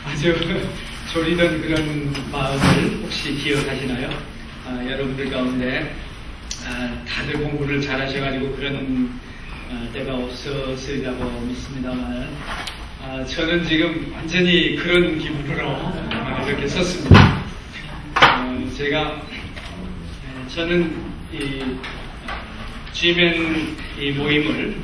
아주 졸리던 그런 마음을 혹시 기억하시나요? 여러분들 가운데 다들 공부를 잘 하셔가지고 그런 때가 없었으리라고 믿습니다만 저는 지금 완전히 그런 기분으로 이렇게 섰습니다. 저는 이 G맨 이 모임을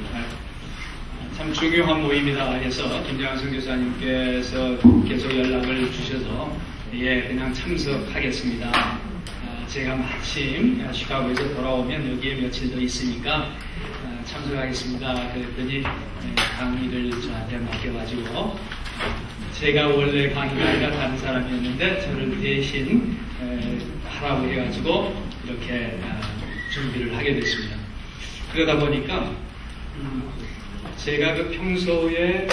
참 중요한 모임이다 해서 김장한 선교사님께서 계속 연락을 주셔서 그냥 참석하겠습니다. 제가 마침 시카고에서 돌아오면 여기에 며칠 더 있으니까 참석하겠습니다. 그랬더니 강의를 저한테 맡겨가지고 제가 원래 강의가 아니라 다른 사람이었는데 저를 대신 하라고 해가지고 이렇게 준비를 하게 됐습니다. 그러다 보니까 제가 평소에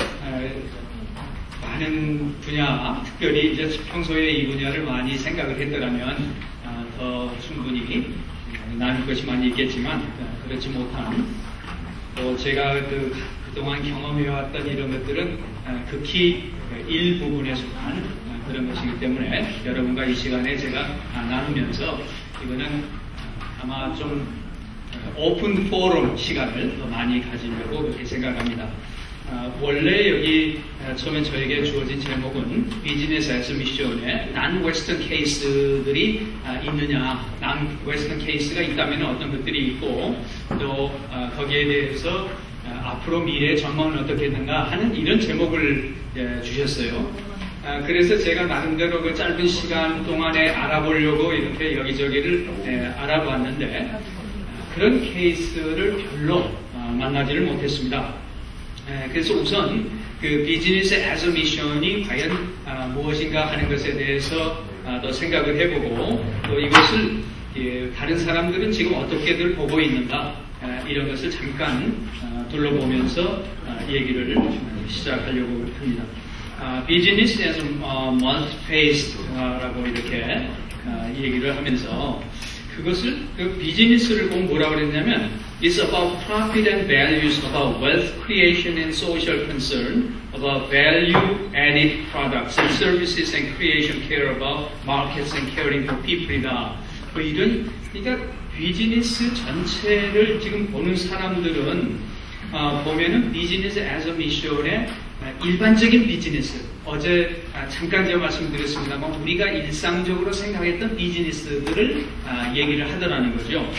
많은 분야, 특별히 이제 평소에 이 분야를 많이 생각을 했더라면 더 충분히 나눌 것이 많이 있겠지만 그렇지 못한 또 제가 그동안 경험해왔던 이런 것들은 극히 일부분에 속한 그런 것이기 때문에 여러분과 이 시간에 제가 나누면서 이거는 아마 좀 오픈 포럼 시간을 더 많이 가지려고 그렇게 생각합니다. 원래 여기 처음에 저에게 주어진 제목은 비즈니스 애스 미션에 난 웨스턴 케이스들이 있느냐, 난 웨스턴 케이스가 있다면 어떤 것들이 있고 또 거기에 대해서 앞으로 미래의 전망은 어떻겠는가 하는 이런 제목을 주셨어요. 그래서 제가 나름대로 그 짧은 시간 동안에 알아보려고 이렇게 여기저기를 알아봤는데 그런 케이스를 별로 만나지를 못했습니다. 그래서 우선 그 비즈니스 애즈 미션이 과연 무엇인가 하는 것에 대해서 더 생각을 해보고 또 이것을 다른 사람들은 지금 어떻게들 보고 있는가 이런 것을 잠깐 둘러보면서 얘기를 시작하려고 합니다. 비즈니스 애즈 멀티페이스라고 이렇게 얘기를 하면서 그것을 그 비즈니스를 꼭 뭐라고 그랬냐면 It's about profit and values, about wealth creation and social concern, about value-added products and services and creation, care about markets and caring for people이다. 그러니까 비즈니스 전체를 지금 보는 사람들은 보면은 비즈니스 as a mission의 일반적인 비즈니스, 어제 잠깐 제가 말씀드렸습니다만 우리가 일상적으로 생각했던 비즈니스들을 얘기를 하더라는 거죠.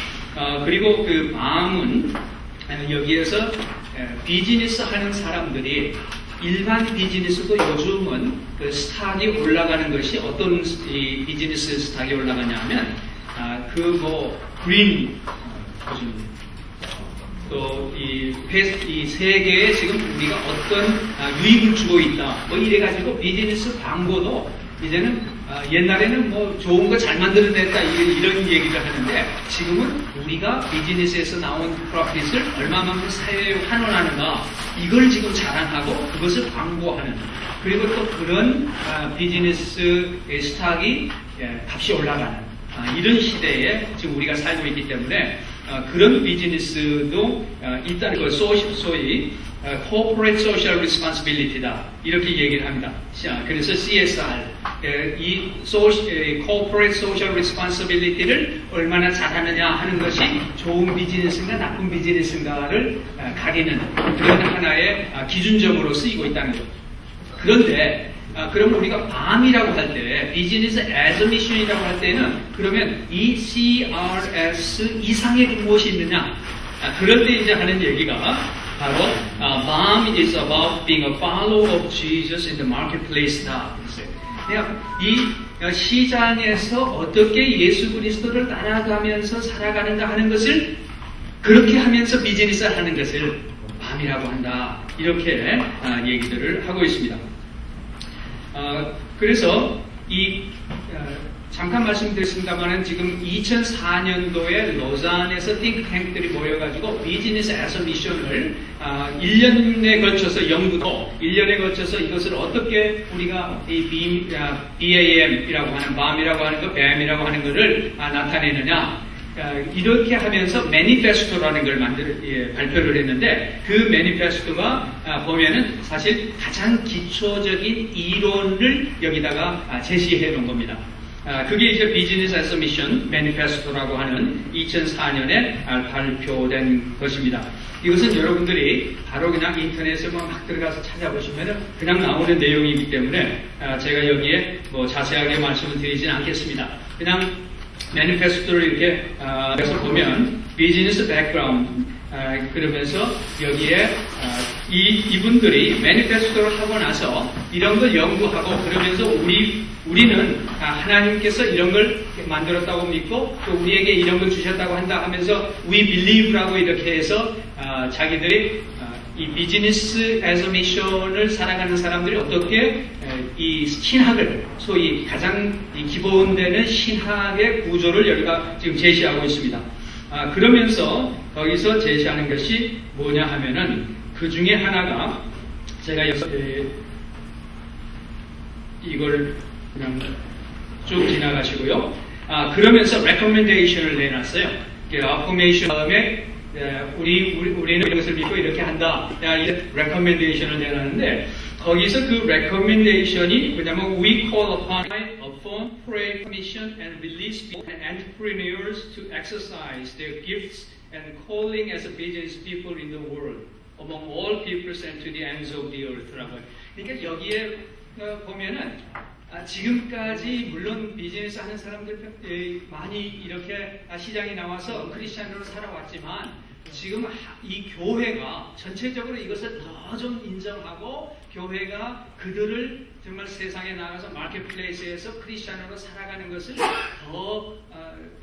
그리고 그 마음은 여기에서 비즈니스 하는 사람들이 일반 비즈니스도 요즘은 그 스탁이 올라가는 것이 어떤 이 비즈니스 스탁이 올라가냐 하면 그린 또 이 세계에 지금 우리가 어떤 유익을 주고 있다. 뭐 이래가지고 비즈니스 광고도 이제는 옛날에는 뭐 좋은 거 잘 만들어냈다 이런 얘기를 하는데 지금은 우리가 비즈니스에서 나온 프로핏을 얼마만큼 사회에 환원하는가 이걸 지금 자랑하고 그것을 광고하는 그리고 또 그런 비즈니스 스탁이 값이 올라가는 이런 시대에 지금 우리가 살고 있기 때문에 그런 비즈니스도 있다는 걸 소위 Corporate Social Responsibility다 이렇게 얘기를 합니다. 그래서 CSR 이 Corporate Social Responsibility를 얼마나 잘하느냐 하는 것이 좋은 비즈니스인가 나쁜 비즈니스인가를 가리는 그런 하나의 기준점으로 쓰이고 있다는 거죠. 그런데 그럼 우리가 BAM이라고 할 때, 비즈니스 애즈 미션이라고 할 때는 그러면 이 CRS 이상의 무엇이 있느냐? 그럴 때 이제 하는 얘기가 바로 BAM is about being a follower of Jesus in the marketplace다. 이 시장에서 어떻게 예수 그리스도를 따라가면서 살아가는가 하는 것을 그렇게 하면서 비즈니스를 하는 것을 BAM이라고 한다. 이렇게 얘기들을 하고 있습니다. 그래서 잠깐 말씀드렸습니다만은 지금 2004년도에 로잔에서 띵크탱크들이 모여가지고 비즈니스 애서 미션을 1년에 걸쳐서 연구도 1년에 걸쳐서 이것을 어떻게 우리가 이 BAM이라고 하는 BAM이라고 하는 거, BAM이라고 하는 것을 나타내느냐 이렇게 하면서 매니페스토라는 걸 발표를 했는데 그 매니페스토가 보면은 사실 가장 기초적인 이론을 여기다가 제시해 놓은 겁니다. 그게 이제 비즈니스 애스 미션 매니페스토라고 하는 2004년에 발표된 것입니다. 이것은 여러분들이 바로 그냥 인터넷에 막 들어가서 찾아보시면 그냥 나오는 내용이기 때문에 제가 여기에 뭐 자세하게 말씀을 드리지는 않겠습니다. 그냥 매니페스토를 이렇게 해서 보면 비즈니스 백그라운드 그러면서 여기에 이분들이 매니페스토를 하고 나서 이런 걸 연구하고 그러면서 우리는 하나님께서 이런 걸 만들었다고 믿고 또 우리에게 이런 걸 주셨다고 한다 하면서 we believe라고 이렇게 해서 자기들이 이 비즈니스 애서 미션을 살아가는 사람들이 어떻게 이 신학을 소위 가장 기본되는 신학의 구조를 여기가 지금 제시하고 있습니다. 그러면서 거기서 제시하는 것이 뭐냐 하면은 그 중에 하나가 제가 여기서 이걸 그냥 쭉 지나가시고요. 그러면서 recommendation을 내놨어요. affirmation 다음에 우리는 이것을 믿고 이렇게 한다. 이제 recommendation을 내놨는데 거기서 그 recommendation이 뭐냐면 we call upon affirm, pray, commission, and release people and entrepreneurs to exercise their gifts and calling as a business people in the world among all peoples and to the ends of the earth라고. 그러니까 여기에 보면은 지금까지 물론 비즈니스 하는 사람들 많이 이렇게 시장에 나와서 크리스찬으로 살아왔지만 지금 이 교회가 전체적으로 이것을 더 좀 인정하고 교회가 그들을 정말 세상에 나가서 마켓플레이스에서 크리스찬으로 살아가는 것을 더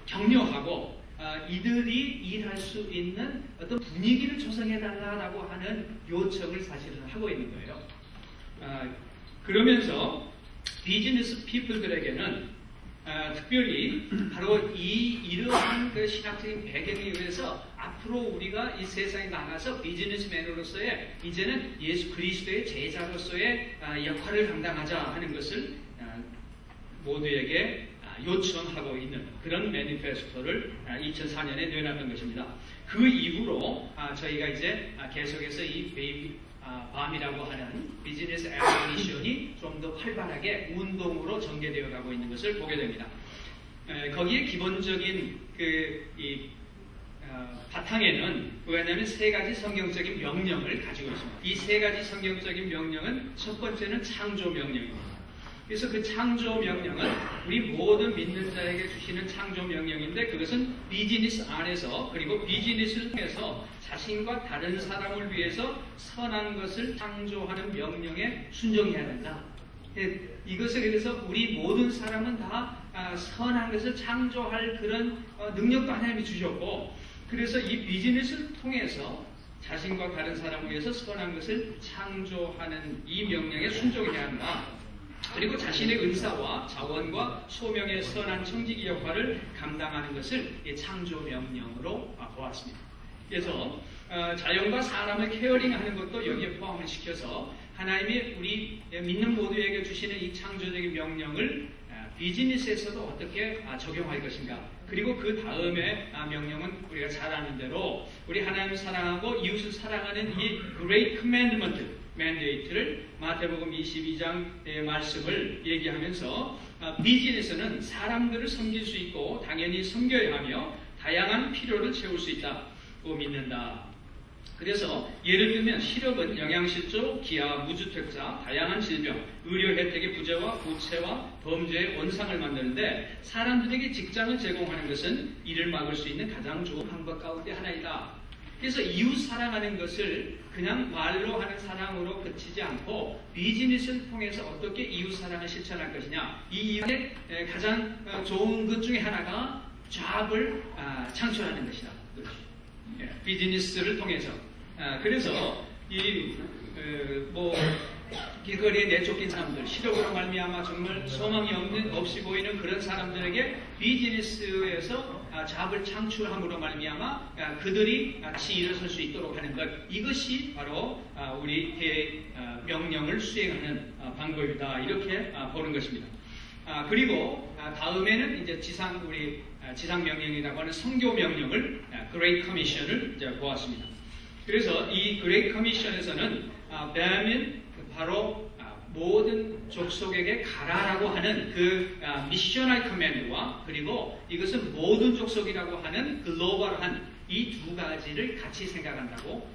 격려하고 이들이 일할 수 있는 어떤 분위기를 조성해달라고 하는 요청을 사실은 하고 있는 거예요. 그러면서 비즈니스 피플들에게는 특별히 바로 이러한 그 신학적인 배경에 의해서 앞으로 우리가 이 세상에 나가서 비즈니스맨으로서의 이제는 예수 그리스도의 제자로서의 역할을 감당하자 하는 것을 모두에게 요청하고 있는 그런 매니페스토를 2004년에 내놨던 것입니다. 그 이후로 저희가 이제 계속해서 이 밤이라고 하는 비즈니스 애서 미션이 좀 더 활발하게 운동으로 전개되어 가고 있는 것을 보게 됩니다. 거기에 기본적인 바탕에는 뭐냐면 세 가지 성경적인 명령을 가지고 있습니다. 이 세 가지 성경적인 명령은 첫 번째는 창조 명령입니다. 그래서 그 창조 명령은 우리 모든 믿는 자에게 주시는 창조 명령인데 그것은 비즈니스 안에서 그리고 비즈니스를 통해서 자신과 다른 사람을 위해서 선한 것을 창조하는 명령에 순종해야 된다. 이것을 그래서 우리 모든 사람은 다 선한 것을 창조할 그런 능력도 하나님이 주셨고 그래서 이 비즈니스를 통해서 자신과 다른 사람을 위해서 선한 것을 창조하는 이 명령에 순종해야 한다. 그리고 자신의 은사와 자원과 소명의 선한 청지기 역할을 감당하는 것을 창조 명령으로 보았습니다. 그래서 자연과 사람을 케어링하는 것도 여기에 포함을 시켜서 하나님이 우리 믿는 모두에게 주시는 이 창조적인 명령을 비즈니스에서도 어떻게 적용할 것인가. 그리고 그 다음에 명령은 우리가 잘 아는 대로 우리 하나님을 사랑하고 이웃을 사랑하는 이 Great Commandment 맨데이트를 마태복음 22장의 말씀을 얘기하면서 비즈니스는 사람들을 섬길 수 있고 당연히 섬겨야 하며 다양한 필요를 채울 수 있다고 믿는다. 그래서 예를 들면 실업은 영양실조, 기아, 무주택자, 다양한 질병, 의료 혜택의 부재와 부채와 범죄의 원상을 만드는데 사람들에게 직장을 제공하는 것은 이를 막을 수 있는 가장 좋은 방법 가운데 하나이다. 그래서 이웃 사랑하는 것을 그냥 말로 하는 사랑으로 그치지 않고 비즈니스를 통해서 어떻게 이웃 사랑을 실천할 것이냐. 이 이웃의 가장 좋은 것 중에 하나가 잡을 창출하는 것이다. 비즈니스를 통해서. 그래서 길거리에 내쫓긴 사람들, 실업으로 말미암아 정말 소망이 없이 보이는 그런 사람들에게 비즈니스에서 잡을 창출함으로 말미암아 그들이 같이 일어설 수 있도록 하는 것, 이것이 바로 우리 명령을 수행하는 방법이다. 이렇게 보는 것입니다. 그리고 다음에는 이제 지상 명령이라고 하는 선교 명령을 Great Commission을 이제 보았습니다. 그래서 이 Great Commission에서는 뱀은 바로 모든 족속에게 가라라고 하는 그 미셔널 커맨드와 그리고 이것은 모든 족속이라고 하는 글로벌한 이 두 가지를 같이 생각한다고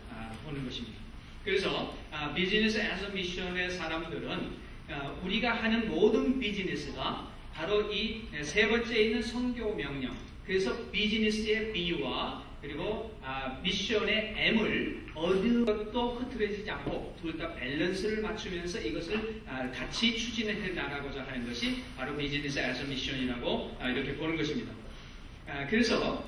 보는 것입니다. 그래서 비즈니스 애즈 미션의 사람들은 우리가 하는 모든 비즈니스가 바로 이 세 번째 있는 선교 명령, 그래서 비즈니스의 B와 그리고 미션의 M을 어느 것도 흐트러지지 않고 둘 다 밸런스를 맞추면서 이것을 같이 추진해 나가고자 하는 것이 바로 비즈니스 애즈 미션이라고 이렇게 보는 것입니다. 그래서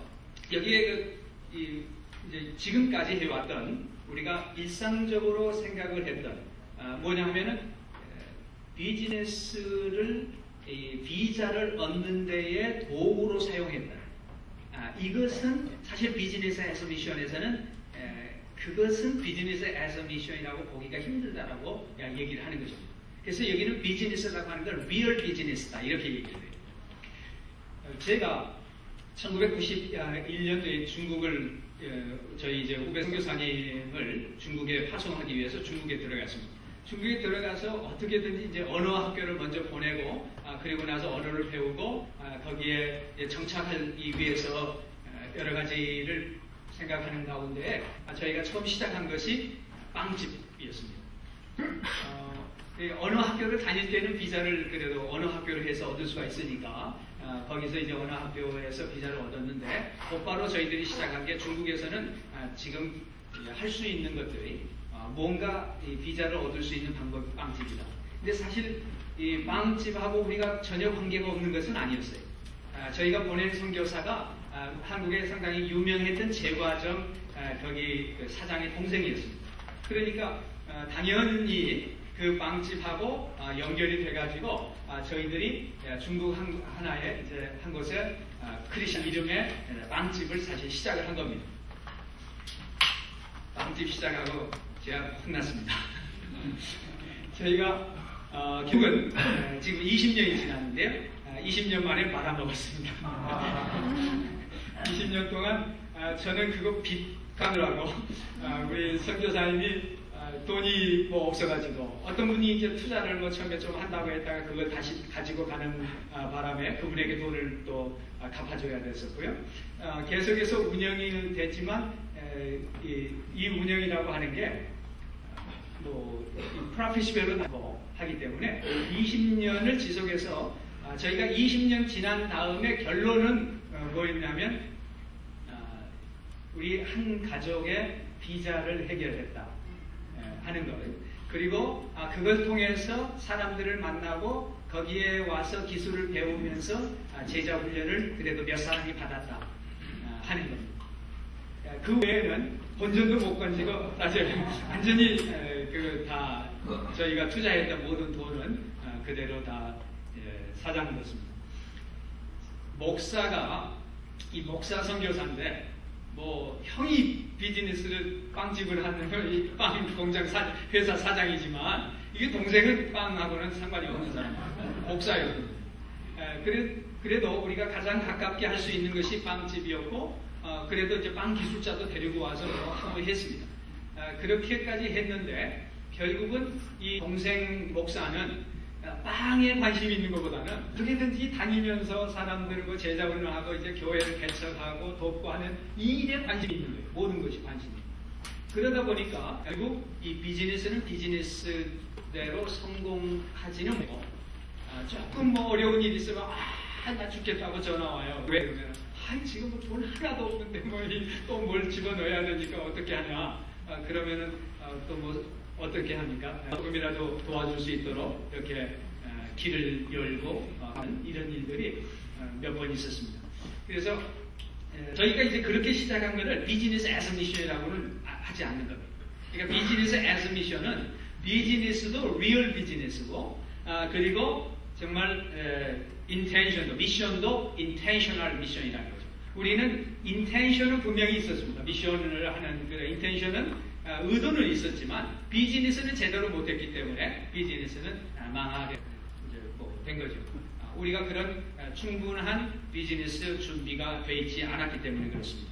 여기에 이제 지금까지 해왔던 우리가 일상적으로 생각을 했던 뭐냐 하면은 비즈니스를 비자를 얻는 데에 도구로 사용했다. 이것은 사실 비즈니스 애즈 미션에서는 그것은 비즈니스 애즈 미션이라고 보기가 힘들다라고 얘기를 하는 거죠. 그래서 여기는 비즈니스라고 하는 걸 리얼 비즈니스다 이렇게 얘기를 해요. 제가 1991년도에 중국을 저희 이제 후배 선교사님을 중국에 파송하기 위해서 중국에 들어갔습니다. 중국에 들어가서 어떻게든지 이제 언어 학교를 먼저 보내고 그리고 나서 언어를 배우고 거기에 정착하기 위해서 여러 가지를 생각하는 가운데 저희가 처음 시작한 것이 빵집이었습니다. 언어 학교를 다닐 때는 비자를 그래도 언어 학교를 해서 얻을 수가 있으니까 거기서 이제 언어 학교에서 비자를 얻었는데 곧바로 저희들이 시작한 게 중국에서는 지금 할 수 있는 것들이 뭔가 이 비자를 얻을 수 있는 방법이 빵집이다. 근데 사실 이 빵집하고 우리가 전혀 관계가 없는 것은 아니었어요. 저희가 보낸 선교사가 한국에 상당히 유명했던 제과점 거기 그 사장의 동생이었습니다. 그러니까 당연히 그 빵집하고 연결이 돼가지고 저희들이 중국 하나의 이제 한 곳에 크리스천 이름의 빵집을 사실 시작을 한 겁니다. 빵집 시작하고 제가 혼났습니다. 저희가 결국은 지금 20년이 지났는데요. 20년 만에 말아먹었습니다. 20년 동안 저는 그거 빚 가느라고 우리 선교사님이 돈이 뭐 없어가지고 어떤 분이 이제 투자를 뭐 처음에 좀 한다고 했다가 그걸 다시 가지고 가는 바람에 그분에게 돈을 또 갚아줘야 됐었고요. 계속해서 운영이 됐지만 이 운영이라고 하는 게 뭐 프로핏이 별로 나고 하기 때문에 20년을 지속해서 저희가 20년 지난 다음에 결론은 뭐였냐면 우리 한 가족의 비자를 해결했다 하는 거예요. 그리고 그걸 통해서 사람들을 만나고 거기에 와서 기술을 배우면서 제자 훈련을 그래도 몇 사람이 받았다 하는 겁니다. 그 외에는 본전도 못 건지고 사실 완전히 다 저희가 투자했던 모든 돈은 그대로 다 사장이었습니다. 목사가 이 목사 선교사인데 뭐 형이 비즈니스를 빵집을 하는 빵 공장 회사 사장이지만 이게 동생은 빵하고는 상관이 없는 사람이에요. 목사였거든요. 그래도 우리가 가장 가깝게 할 수 있는 것이 빵집이었고 그래도 이제 빵 기술자도 데리고 와서 하고 했습니다. 그렇게까지 했는데 결국은 이 동생 목사는 빵에 관심 있는 것보다는 어떻게든지 다니면서 사람들과 제자훈련을 하고 이제 교회를 개척하고 돕고 하는 이 일에 관심이 있는 거예요. 모든 것이 관심이. 그러다 보니까 결국 이 비즈니스는 비즈니스대로 성공하지는 못하고 조금 뭐 어려운 일이 있으면 나 죽겠다고 전화 와요. 왜 그러면 지금 뭐 돈 하나도 없는데 또 뭘 집어넣어야 되니까 어떻게 하냐. 그러면은 또 뭐 어떻게 합니까? 조금이라도 도와줄 수 있도록 이렇게 길을 열고 하는 이런 일들이 몇 번 있었습니다. 그래서 저희가 이제 그렇게 시작한 것을 비즈니스 애즈 미션이라고는 하지 않는 겁니다. 그러니까 비즈니스 애즈 미션은 비즈니스도 리얼 비즈니스고 그리고 정말 인텐션도 미션도 인텐셔널 미션이라는 거죠. 우리는 인텐션은 분명히 있었습니다. 미션을 하는 그 인텐션은 의도는 있었지만 비즈니스는 제대로 못했기 때문에 비즈니스는 망하게 된 거죠. 우리가 그런 충분한 비즈니스 준비가 돼 있지 않았기 때문에 그렇습니다.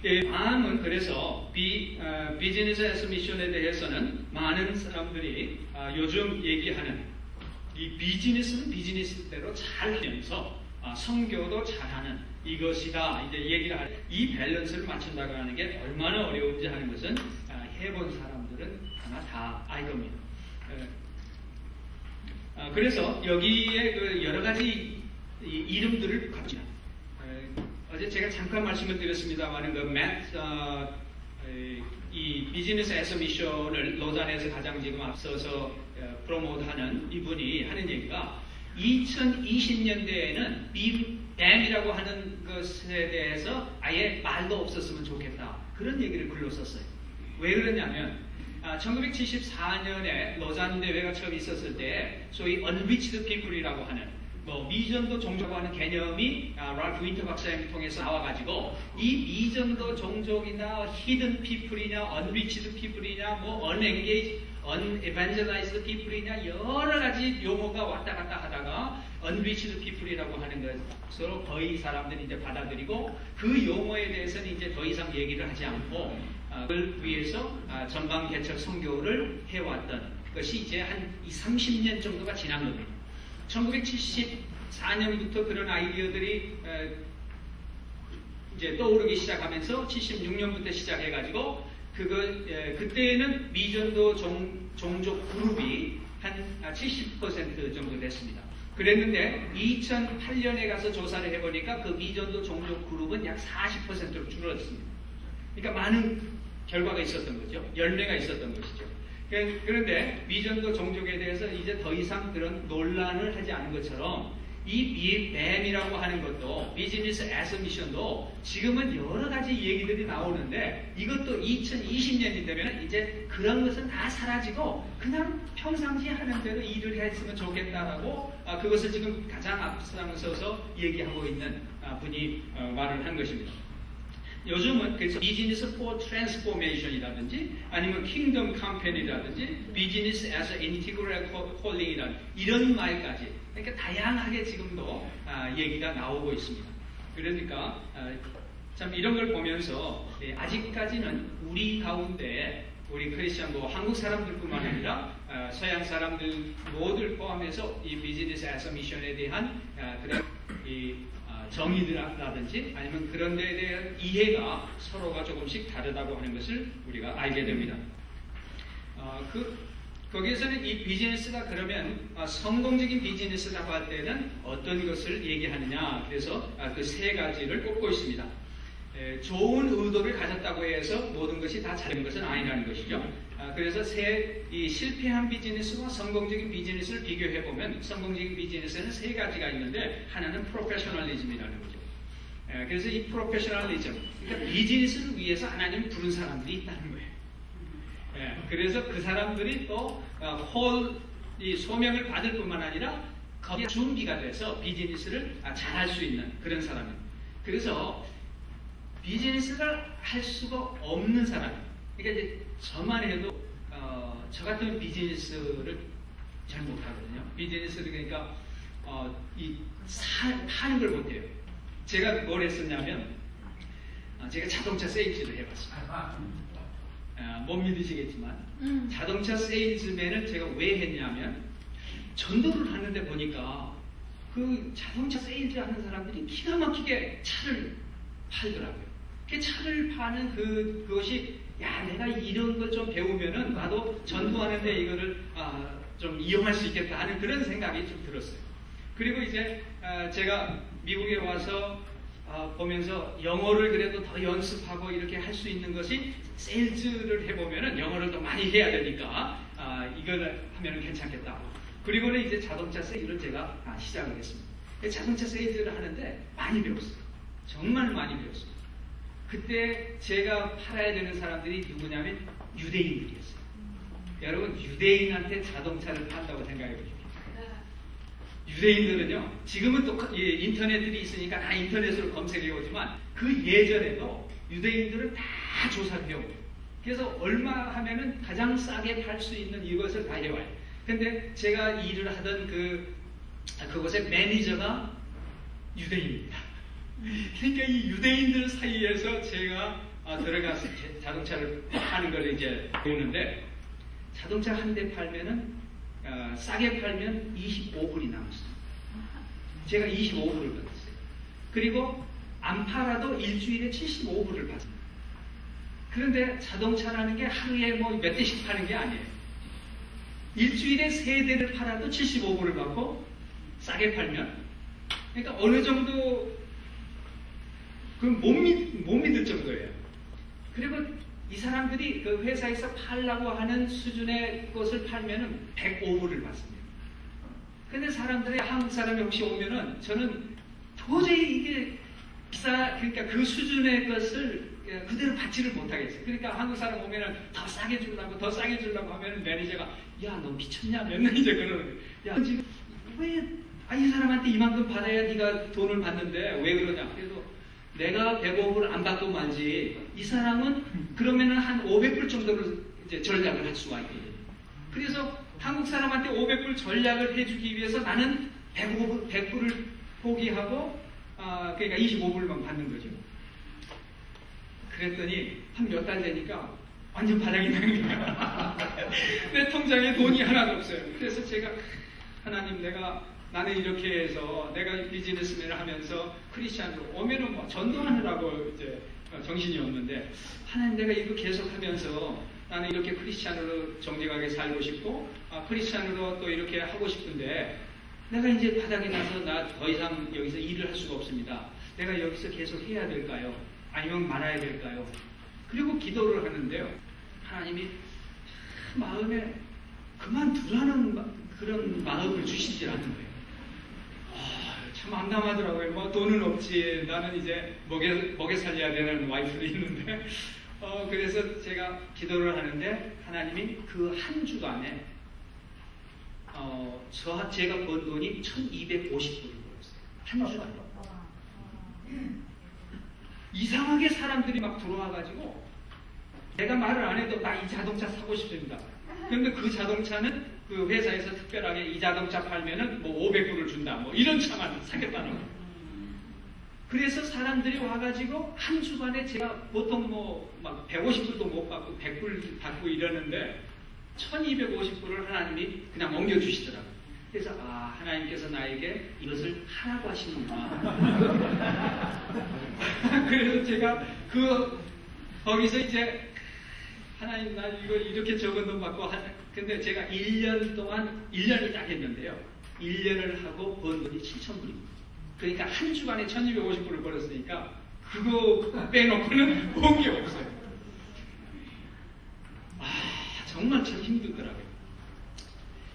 다음은 그래서 비즈니스 에서 미션에 대해서는 많은 사람들이 요즘 얘기하는 이 비즈니스는 비즈니스대로 잘 하면서 선교도 잘하는 이것이다 이제 얘기를 할 이 밸런스를 맞춘다고 하는 게 얼마나 어려운지 하는 것은 해본 사람들은 아마 다 알 겁니다. 그래서 여기에 그 여러 가지 이름들을 갖지 어제 제가 잠깐 말씀을 드렸습니다만 이 비즈니스 에서 미션을 로잔에서 가장 지금 앞서서 프로모트하는 이분이 하는 얘기가 2020년대에는 BAM이라고 하는 것에 대해서 아예 말도 없었으면 좋겠다. 그런 얘기를 글로 썼어요. 왜 그러냐면 1974년에 로잔 대회가 처음 있었을 때 소위 unreached people이라고 하는 미전도 종족이라고 하는 개념이 랄프 윈터 박사님을 통해서 나와가지고 이 미전도 종족이나 hidden people이냐 unreached people이냐 unengaged, unevangelized people이냐 여러 가지 용어가 왔다 갔다 하다가 unreached people이라고 하는 것으로 거의 사람들이 이제 받아들이고 그 용어에 대해서는 이제 더 이상 얘기를 하지 않고 그걸 위해서 전방 개척 선교를 해왔던 것이 이제 한 30년 정도가 지난 겁니다. 1974년부터 그런 아이디어들이 이제 떠오르기 시작하면서 76년부터 시작해가지고 그때는 미전도 종족 그룹이 한 70% 정도 됐습니다. 그랬는데 2008년에 가서 조사를 해보니까 그 미전도 종족 그룹은 약 40%로 줄어들었습니다. 그러니까 많은 결과가 있었던 거죠. 열매가 있었던 것이죠. 그런데 미전도 종족에 대해서 이제 더 이상 그런 논란을 하지 않은 것처럼 이 BAM이라고 하는 것도 비즈니스 에서 미션도 지금은 여러 가지 얘기들이 나오는데 이것도 2020년이 되면 이제 그런 것은 다 사라지고 그냥 평상시 하는 대로 일을 했으면 좋겠다라고 그것을 지금 가장 앞서서 얘기하고 있는 분이 말을 한 것입니다. 요즘은 그래서 비즈니스 포 트랜스포메이션이라든지 아니면 킹덤 캠페인이라든지 비즈니스 에서 인티그럴 콜링이라든지 이런 말까지 그러니까 다양하게 지금도 얘기가 나오고 있습니다. 그러니까 참 이런 걸 보면서 아직까지는 우리 가운데 우리 크리스천 한국 사람들뿐만 아니라 서양 사람들 모두를 포함해서 이 비즈니스 에서 미션에 대한 그런 정의라든지 아니면 그런 데에 대한 이해가 서로가 조금씩 다르다고 하는 것을 우리가 알게 됩니다. 거기에서는 이 비즈니스가 그러면 성공적인 비즈니스라고 할 때는 어떤 것을 얘기하느냐 그래서 그 세 가지를 꼽고 있습니다. 좋은 의도를 가졌다고 해서 모든 것이 다 잘된 것은 아니라는 것이죠. 그래서 이 실패한 비즈니스와 성공적인 비즈니스를 비교해보면 성공적인 비즈니스에는 세 가지가 있는데 하나는 프로페셔널리즘이라는 거죠. 그래서 이 프로페셔널리즘, 그러니까 비즈니스를 위해서 하나님을 부른 사람들이 있다는 거예요. 그래서 그 사람들이 또 이 소명을 받을 뿐만 아니라 거기에 준비가 돼서 비즈니스를 잘할 수 있는 그런 사람입니다. 그래서 비즈니스를 할 수가 없는 사람, 그러니까 이제 저만 해도 저 같은 비즈니스를 잘 못하거든요. 비즈니스를 그러니까 파는 걸 못해요. 제가 뭘 했었냐면 제가 자동차 세일즈를 해봤습니다. 못 믿으시겠지만 자동차 세일즈맨을 제가 왜 했냐면 전도를 하는데 보니까 그 자동차 세일즈 하는 사람들이 기가 막히게 차를 팔더라고요. 그 차를 파는 그것이 내가 이런 걸 좀 배우면은 나도 전도하는데 이거를 좀 이용할 수 있겠다 하는 그런 생각이 좀 들었어요. 그리고 이제 제가 미국에 와서 보면서 영어를 그래도 더 연습하고 이렇게 할 수 있는 것이 세일즈를 해보면은 영어를 더 많이 해야 되니까 이걸 하면은 괜찮겠다. 그리고는 이제 자동차 세일을 제가 시작을 했습니다. 자동차 세일즈를 하는데 많이 배웠어요. 정말 많이 배웠습니다. 그때 제가 팔아야 되는 사람들이 누구냐면 유대인들이었어요. 여러분 유대인한테 자동차를 판다고 생각해 보십시오. 유대인들은요 지금은 또 인터넷들이 있으니까 다 인터넷으로 검색해 오지만 그 예전에도 유대인들은 다 조사를 해오고 그래서 얼마 하면은 가장 싸게 팔 수 있는 이것을 다 해와요. 근데 제가 일을 하던 그 그곳의 매니저가 유대인입니다. 그러니까 이 유대인들 사이에서 제가 들어가서 자동차를 파는 걸 이제 보는데, 자동차 한 대 팔면은 싸게 팔면 25불이 남았어요. 제가 25불을 받았어요. 그리고 안 팔아도 일주일에 75불을 받습니다. 그런데 자동차라는 게 하루에 뭐 몇 대씩 파는 게 아니에요. 일주일에 3대를 팔아도 75불을 받고 싸게 팔면, 그러니까 어느 정도 못 믿을 정도예요. 그리고 이 사람들이 그 회사에서 팔라고 하는 수준의 것을 팔면은 105불을 받습니다. 근데 사람들이, 한국 사람이 혹시 오면은 저는 도저히 이게 그러니까 그 수준의 것을 그대로 받지를 못하겠어요. 그러니까 한국 사람 오면은 더 싸게 주려고 하면은 매니저가, 야, 너 미쳤냐? 맨날 이제 그러는 거예요. 야, 지금 이 사람한테 이만큼 받아야 네가 돈을 받는데 왜 그러냐? 그래도 내가 105불 안 받고 말지, 이 사람은 그러면은 한 500불 정도를 이제 전략을 할 수가 있거든요. 그래서 한국 사람한테 500불 전략을 해주기 위해서 나는 100불을 포기하고, 그러니까 25불만 받는 거죠. 그랬더니 한 몇 달 되니까 완전 바닥이 나는 거야. 내 통장에 돈이 하나도 없어요. 그래서 제가, 하나님, 나는 이렇게 해서 내가 비즈니스맨을 하면서 크리스찬으로 오면은 뭐 전도하느라고 이제 정신이 없는데, 하나님, 내가 이거 계속 하면서 나는 이렇게 크리스찬으로 정직하게 살고 싶고, 크리스찬으로 또 이렇게 하고 싶은데, 내가 이제 바닥이 나서 나 더 이상 여기서 일을 할 수가 없습니다. 내가 여기서 계속 해야 될까요? 아니면 말아야 될까요? 그리고 기도를 하는데요. 하나님이 마음에 그만두라는 그런 마음을 주시질 않는 거예요. 참 암담하더라고요. 뭐 돈은 없지. 나는 이제 먹여 살려야 되는 와이프도 있는데. 그래서 제가 기도를 하는데 하나님이 그 한 주간에 제가 번 돈이 1250불을 벌었어요. 한 주간에. 이상하게 사람들이 막 들어와가지고 내가 말을 안 해도 나 이 자동차 사고 싶습니다. 그런데 그 자동차는 그 회사에서 특별하게 이 자동차 팔면은 뭐 500불을 준다. 뭐 이런 차만 사겠다는 거예요. 그래서 사람들이 와가지고 한 주간에 제가 보통 뭐 막 150불도 못 받고 100불 받고 이러는데 1250불을 하나님이 그냥 옮겨주시더라고요. 그래서 하나님께서 나에게 이것을 하라고 하시는구나. 그래서 제가 거기서 이제 하나님, 나 이거 이렇게 적은 돈 받고 근데 제가 1년 동안 1년을 딱 했는데요. 1년을 하고 번 돈이 7,000불입니다. 그러니까 한 주간에 1250불을 벌었으니까 그거 빼놓고는 본 게 없어요. 정말 참 힘들더라고요.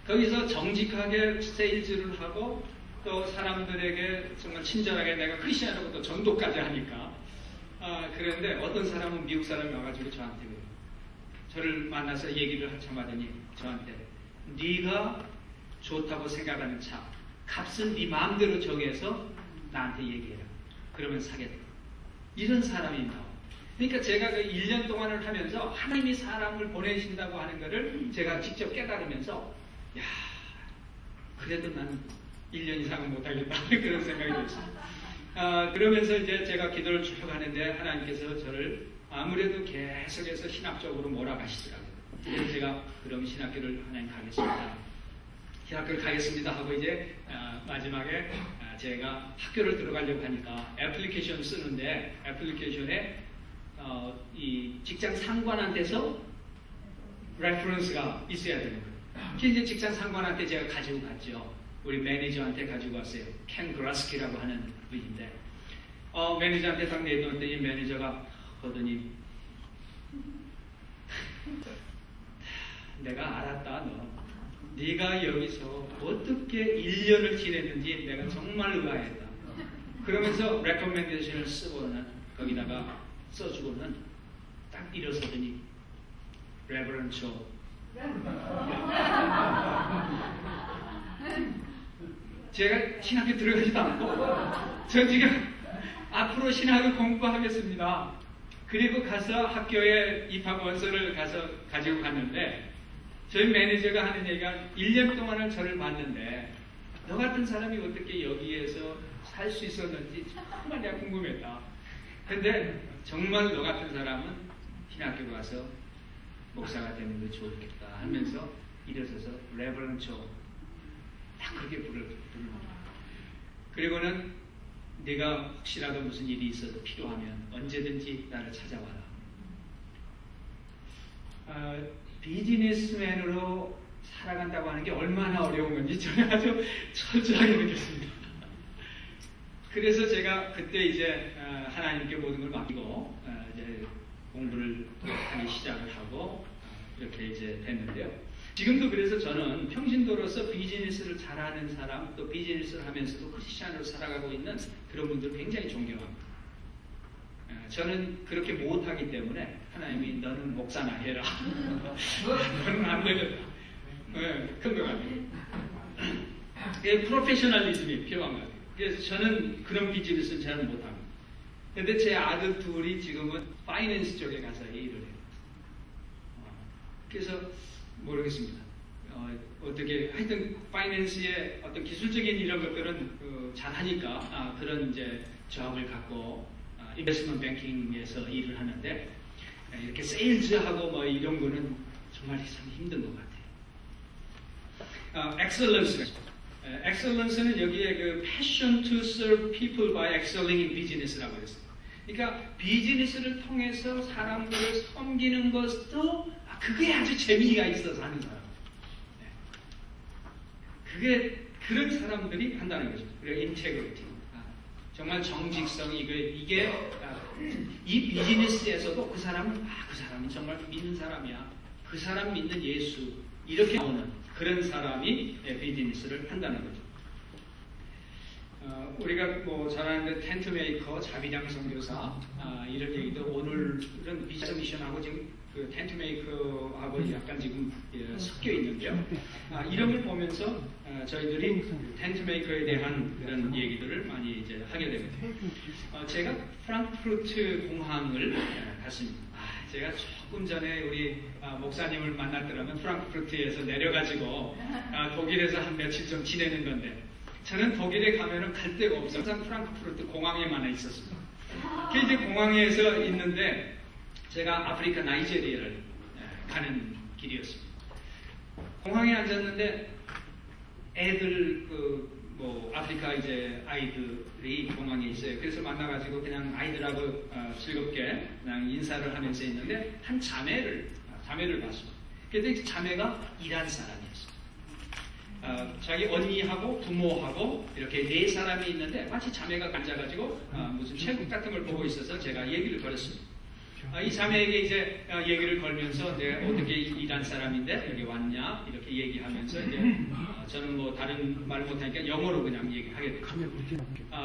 거기서 정직하게 세일즈를 하고 또 사람들에게 정말 친절하게 내가 크리스천하고 또 전도까지 하니까 그런데 어떤 사람은 미국 사람이 와가지고 저한테 저를 만나서 얘기를 한참 하더니 저한테, 네가 좋다고 생각하는 차 값은 네 마음대로 정해서 나한테 얘기해라. 그러면 사겠다. 이런 사람이 나와. 그러니까 제가 그 1년 동안을 하면서 하나님이 사람을 보내신다고 하는 것을 제가 직접 깨달으면서, 야, 그래도 나는 1년 이상은 못하겠다. 그런 생각이 들었습니다. 그러면서 이제 제가 기도를 쭉 하는데 하나님께서 저를 아무래도 계속해서 신학적으로 몰아가시더라고요. 그래서 제가 그럼 신학교를 하나님 가겠습니다. 신학교를 가겠습니다 하고 이제 마지막에 제가 학교를 들어가려고 하니까 애플리케이션 쓰는데 애플리케이션에 이 직장 상관한테서 레퍼런스가 있어야 되는 거예요. 그래서 이제 직장 상관한테 제가 가지고 갔죠. 우리 매니저한테 가지고 왔어요. 켄 그라스키라고 하는 분인데 매니저한테 딱 내놓았더니 매니저가 하더니 내가 알았다. 네가 여기서 어떻게 1년을 지냈는지 내가 정말 의아했다. 그러면서 레코멘데이션을 쓰고는 거기다가 써주고는 딱 일어서더니 레버런 조 제가 신학교 들어가지도 않고 저 지금 앞으로 신학을 공부하겠습니다. 그리고 가서 학교에 입학 원서를 가지고 갔는데 저희 매니저가 하는 얘기가 1년 동안을 저를 봤는데 너 같은 사람이 어떻게 여기에서 살 수 있었는지 정말 내가 궁금했다. 근데 정말 너 같은 사람은 신학교 가서 목사가 되는 게 좋겠다 하면서 일어서서 레버런처 딱 그렇게 부릅니다. 그리고는 네가 혹시라도 무슨 일이 있어도 필요하면 언제든지 나를 찾아와라. 비즈니스맨으로 살아간다고 하는 게 얼마나 어려운 건지 저는 아주 철저하게 느꼈습니다. 그래서 제가 그때 이제 하나님께 모든 걸 맡기고 이제 공부를 하기 시작을 하고 이렇게 이제 됐는데요. 지금도 그래서 저는 평신도로서 비즈니스를 잘하는 사람, 또 비즈니스를 하면서도 크리스찬으로 살아가고 있는 그런 분들 굉장히 존경합니다. 저는 그렇게 못하기 때문에 하나님이 너는 목사나 해라. 너는 안 되겠다. 큰 것 같아요. 프로페셔널리즘이 필요한 것 같아요. 그래서 저는 그런 비즈니스는 잘 못합니다. 근데 제 아들 둘이 지금은 파이낸스 쪽에 가서 일을 해요. 그래서 모르겠습니다. 어떻게 하여튼 파이낸스의 어떤 기술적인 이런 것들은 잘하니까 그런 이제 저학을 갖고 인베스트먼트 뱅킹에서 일을 하는데 이렇게 세일즈하고 뭐 이런 거는 정말 참 힘든 것 같아요. 엑셀런스는 여기에 그 passion to serve people by excelling in business라고 했어요. 그러니까 비즈니스를 통해서 사람들을 섬기는 것도 그게 아주 재미가 있어서 하는 사람. 그게 그런 사람들이 한다는 거죠. 그리고 인테그리티. 정말 정직성 이게 이 비즈니스에서도 그 사람은 그 사람이 정말 믿는 사람이야. 그 사람 믿는 예수 이렇게 나오는 그런 사람이 비즈니스를 한다는 거죠. 우리가 뭐 잘 아는 텐트 메이커, 자비장 선교사 이런 얘기도 오늘은 비전 미션하고 지금 그 텐트 메이커하고 약간 지금 섞여 있는데요. 이런 걸 보면서 저희들이 텐트 메이커에 대한 그런 얘기들을 많이 이제 하게 됩니다. 제가 프랑크푸르트 공항을 갔습니다. 제가 조금 전에 우리 목사님을 만났더라면 프랑크푸르트에서 내려가지고 독일에서 한 며칠 좀 지내는 건데 저는 독일에 가면은 갈 데가 없어요. 항상 프랑크푸르트 공항에만 있었습니다. 그 이제 공항에서 있는데 제가 아프리카 나이지리아를 가는 길이었습니다. 공항에 앉았는데 애들 뭐 아프리카 이제 아이들이 공항에 있어요. 그래서 만나가지고 그냥 아이들하고 즐겁게 그냥 인사를 하면서 있는데 한 자매를 봤습니다. 그런데 자매가 이란 사람이었어요. 자기 언니하고 부모하고 이렇게 네 사람이 있는데 마치 자매가 앉아가지고 무슨 책 같은 걸 보고 있어서 제가 얘기를 걸었습니다. 이 자매에게 이제 얘기를 걸면서 내가 어떻게 이란 사람인데 여기 왔냐 이렇게 얘기하면서 이제 저는 뭐 다른 말 못하니까 영어로 그냥 얘기하게 됐죠.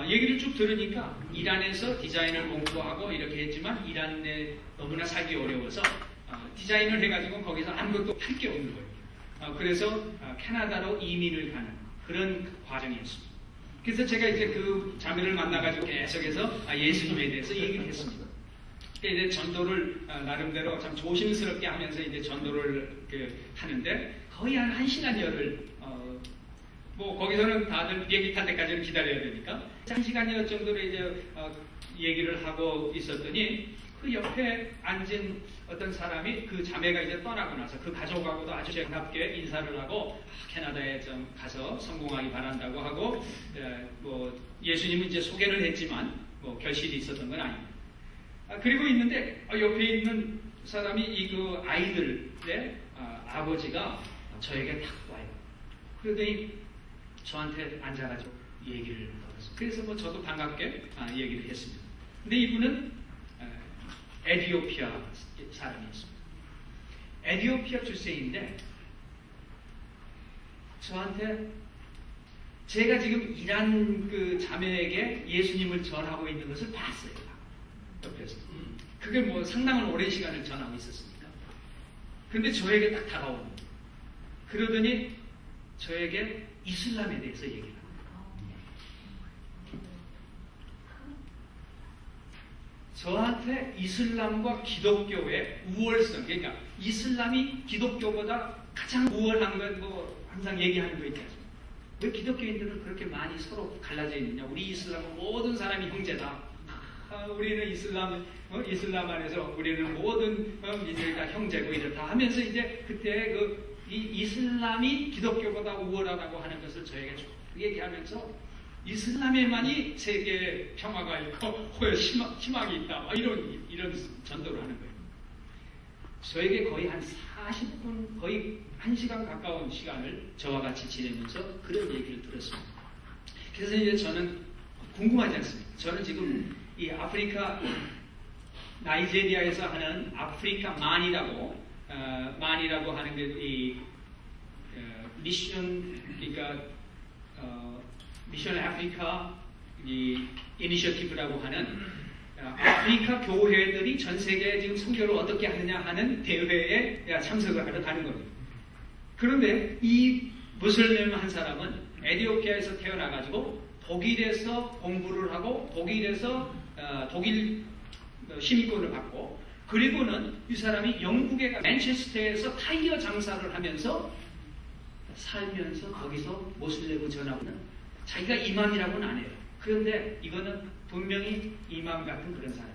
얘기를 쭉 들으니까 이란에서 디자인을 공부하고 이렇게 했지만 이란에 너무나 살기 어려워서 디자인을 해가지고 거기서 아무것도 할 게 없는 거예요. 그래서 캐나다로 이민을 가는 그런 과정이었습니다. 그래서 제가 이제 그 자매를 만나가지고 계속해서 예수님에 대해서 얘기를 했습니다. 이제 전도를 나름대로 참 조심스럽게 하면서 이제 전도를 하는데 거의 한 1시간여를 뭐 거기서는 다들 비행기 탈 때까지는 기다려야 되니까 1시간여 정도로 이제 얘기를 하고 있었더니 그 옆에 앉은 어떤 사람이 그 자매가 이제 떠나고 나서 그 가족하고도 아주 반갑게 인사를 하고 캐나다에 좀 가서 성공하기 바란다고 하고 뭐 예수님은 이제 소개를 했지만 뭐 결실이 있었던 건 아닙니다. 그리고 있는데 옆에 있는 사람이 그 아이들의 아버지가 저에게 딱 와요. 그러더니 저한테 앉아가지고 얘기를 걸었어요. 그래서 뭐 저도 반갑게 얘기를 했습니다. 근데 이분은 에티오피아 사람이었습니다. 에티오피아 출생인데 저한테 제가 지금 이란 그 자매에게 예수님을 전하고 있는 것을 봤어요. 옆에서. 그게 뭐 상당한 오랜 시간을 전하고 있었습니다. 그런데 저에게 딱 다가오는 거예요. 그러더니 저에게 이슬람에 대해서 얘기를 합니다. 저한테 이슬람과 기독교의 우월성, 그러니까 이슬람이 기독교보다 가장 우월한 건 뭐 항상 얘기하는 거 있지 않습니까? 왜 기독교인들은 그렇게 많이 서로 갈라져 있느냐? 우리 이슬람은 모든 사람이 형제다. 우리는 이슬람 안에서 우리는 모든 민족이 다 형제고 이렇다 하면서 이제 그때 이 이슬람이 기독교보다 우월하다고 하는 것을 저에게 쭉 얘기하면서 이슬람에만이 세계에 평화가 있고 희망이 있다. 이런 전도를 하는 거예요. 저에게 거의 한 40분, 거의 1시간 가까운 시간을 저와 같이 지내면서 그런 얘기를 들었습니다. 그래서 이제 저는 궁금하지 않습니다. 저는 지금 이 아프리카, 나이제리아에서 하는 아프리카 만이라고 하는 게 미션, 그러니까 미션 아프리카 이니셔티브라고 하는 아프리카 교회들이 전 세계에 지금 선교를 어떻게 하느냐 하는 대회에 참석을 하러 가는 겁니다. 그런데 이 무슬림 한 사람은 에티오피아에서 태어나가지고 독일에서 공부를 하고 독일에서 독일 시민권을 받고 그리고는 이 사람이 영국에 맨체스터에서 타이어 장사를 하면서 살면서 거기서 모슬렘을 전하고는 자기가 이맘이라고는 안 해요. 그런데 이거는 분명히 이맘 같은 그런 사람이죠.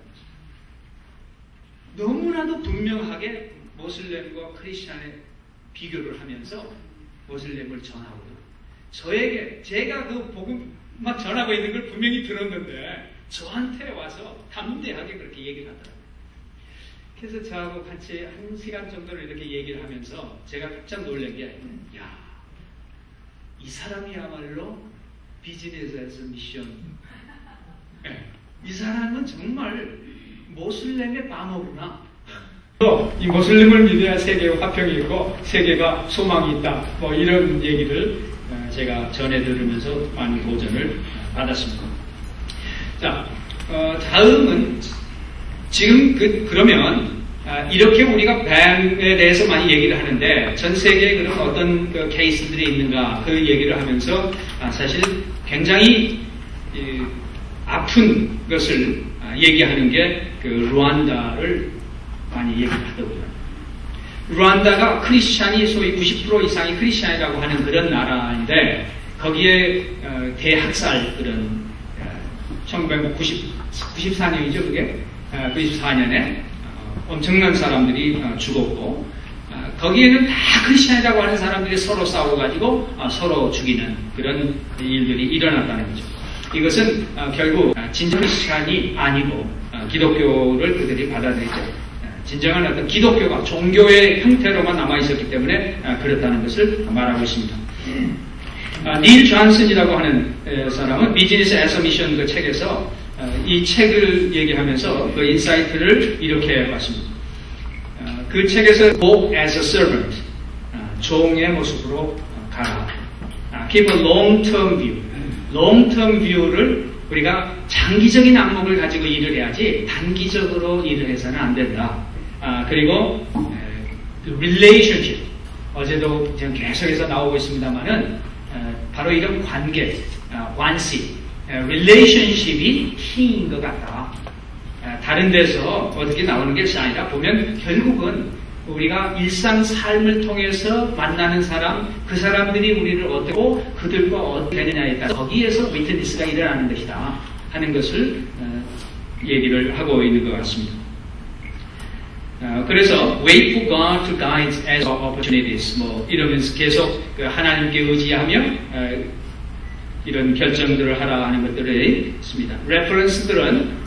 너무나도 분명하게 모슬렘과 크리스찬의 비교를 하면서 모슬렘을 전하고 저에게 제가 그 복음만 전하고 있는 걸 분명히 들었는데 저한테 와서 담대하게 그렇게 얘기를 하더라고요. 그래서 저하고 같이 1시간 정도를 이렇게 얘기를 하면서 제가 깜짝 놀란 게 야, 이 사람이야말로 비즈니스에서 미션. 이 사람은 정말 모슬렘의 방어구나. 이 모슬렘을 믿어야 세계가 화평이 있고 세계가 소망이 있다. 뭐 이런 얘기를 제가 전해 들으면서 많은 도전을 받았습니다. 자, 다음은 지금 그러면 이렇게 우리가 뱀에 대해서 많이 얘기를 하는데 전 세계에 그런 어떤 케이스들이 있는가 그 얘기를 하면서 사실 굉장히 아픈 것을 얘기하는 게 그 루안다를 많이 얘기를 하더군요. 루안다가 크리스찬이 소위 90% 이상이 크리스찬이라고 하는 그런 나라인데 거기에 대학살 그런 1994년이죠 그게 94년에 엄청난 사람들이 죽었고 거기에는 다 크리스찬이라고 하는 사람들이 서로 싸워가지고 서로 죽이는 그런 일들이 일어났다는 거죠. 이것은 결국 진정 크리스찬이 아니고 기독교를 그들이 받아들이죠. 진정한 어떤 기독교가 종교의 형태로만 남아있었기 때문에 그렇다는 것을 말하고 있습니다. 닐 존슨이라고 하는 사람은 비즈니스 애서 미션 그 책에서 이 책을 얘기하면서 그 인사이트를 이렇게 봤습니다. 그 책에서 Go as a servant, 종의 모습으로 가라. Keep a long-term view. long-term view를 우리가 장기적인 안목을 가지고 일을 해야지 단기적으로 일을 해서는 안 된다. 그리고 relationship, 어제도 지금 계속해서 나오고 있습니다만은 바로 이런 관계, 관시, relationship이 키인 것 같다. 다른 데서 어떻게 나오는 것이 아니라 보면 결국은 우리가 일상 삶을 통해서 만나는 사람, 그 사람들이 우리를 어떻게 그들과 어떻게 되느냐에 따라 거기에서 위트니스가 일어나는 것이다 하는 것을 얘기를 하고 있는 것 같습니다. 그래서 wait for God to guide as opportunities 뭐 이러면서 계속 하나님께 의지하며 이런 결정들을 하라 하는 것들이 있습니다. 레퍼런스들은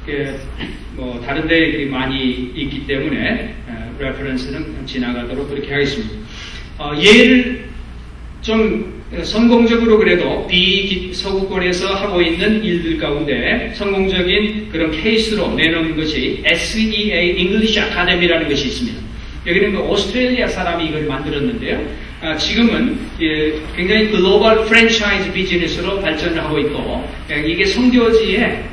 뭐 다른 데 많이 있기 때문에 레퍼런스는 지나가도록 그렇게 하겠습니다. 예를 좀 성공적으로 그래도 비서구권에서 하고 있는 일들 가운데 성공적인 그런 케이스로 내놓은 것이 SEA English Academy라는 것이 있습니다. 여기는 그 오스트레일리아 사람이 이걸 만들었는데요. 지금은 굉장히 글로벌 프랜차이즈 비즈니스로 발전을 하고 있고 이게 선교지에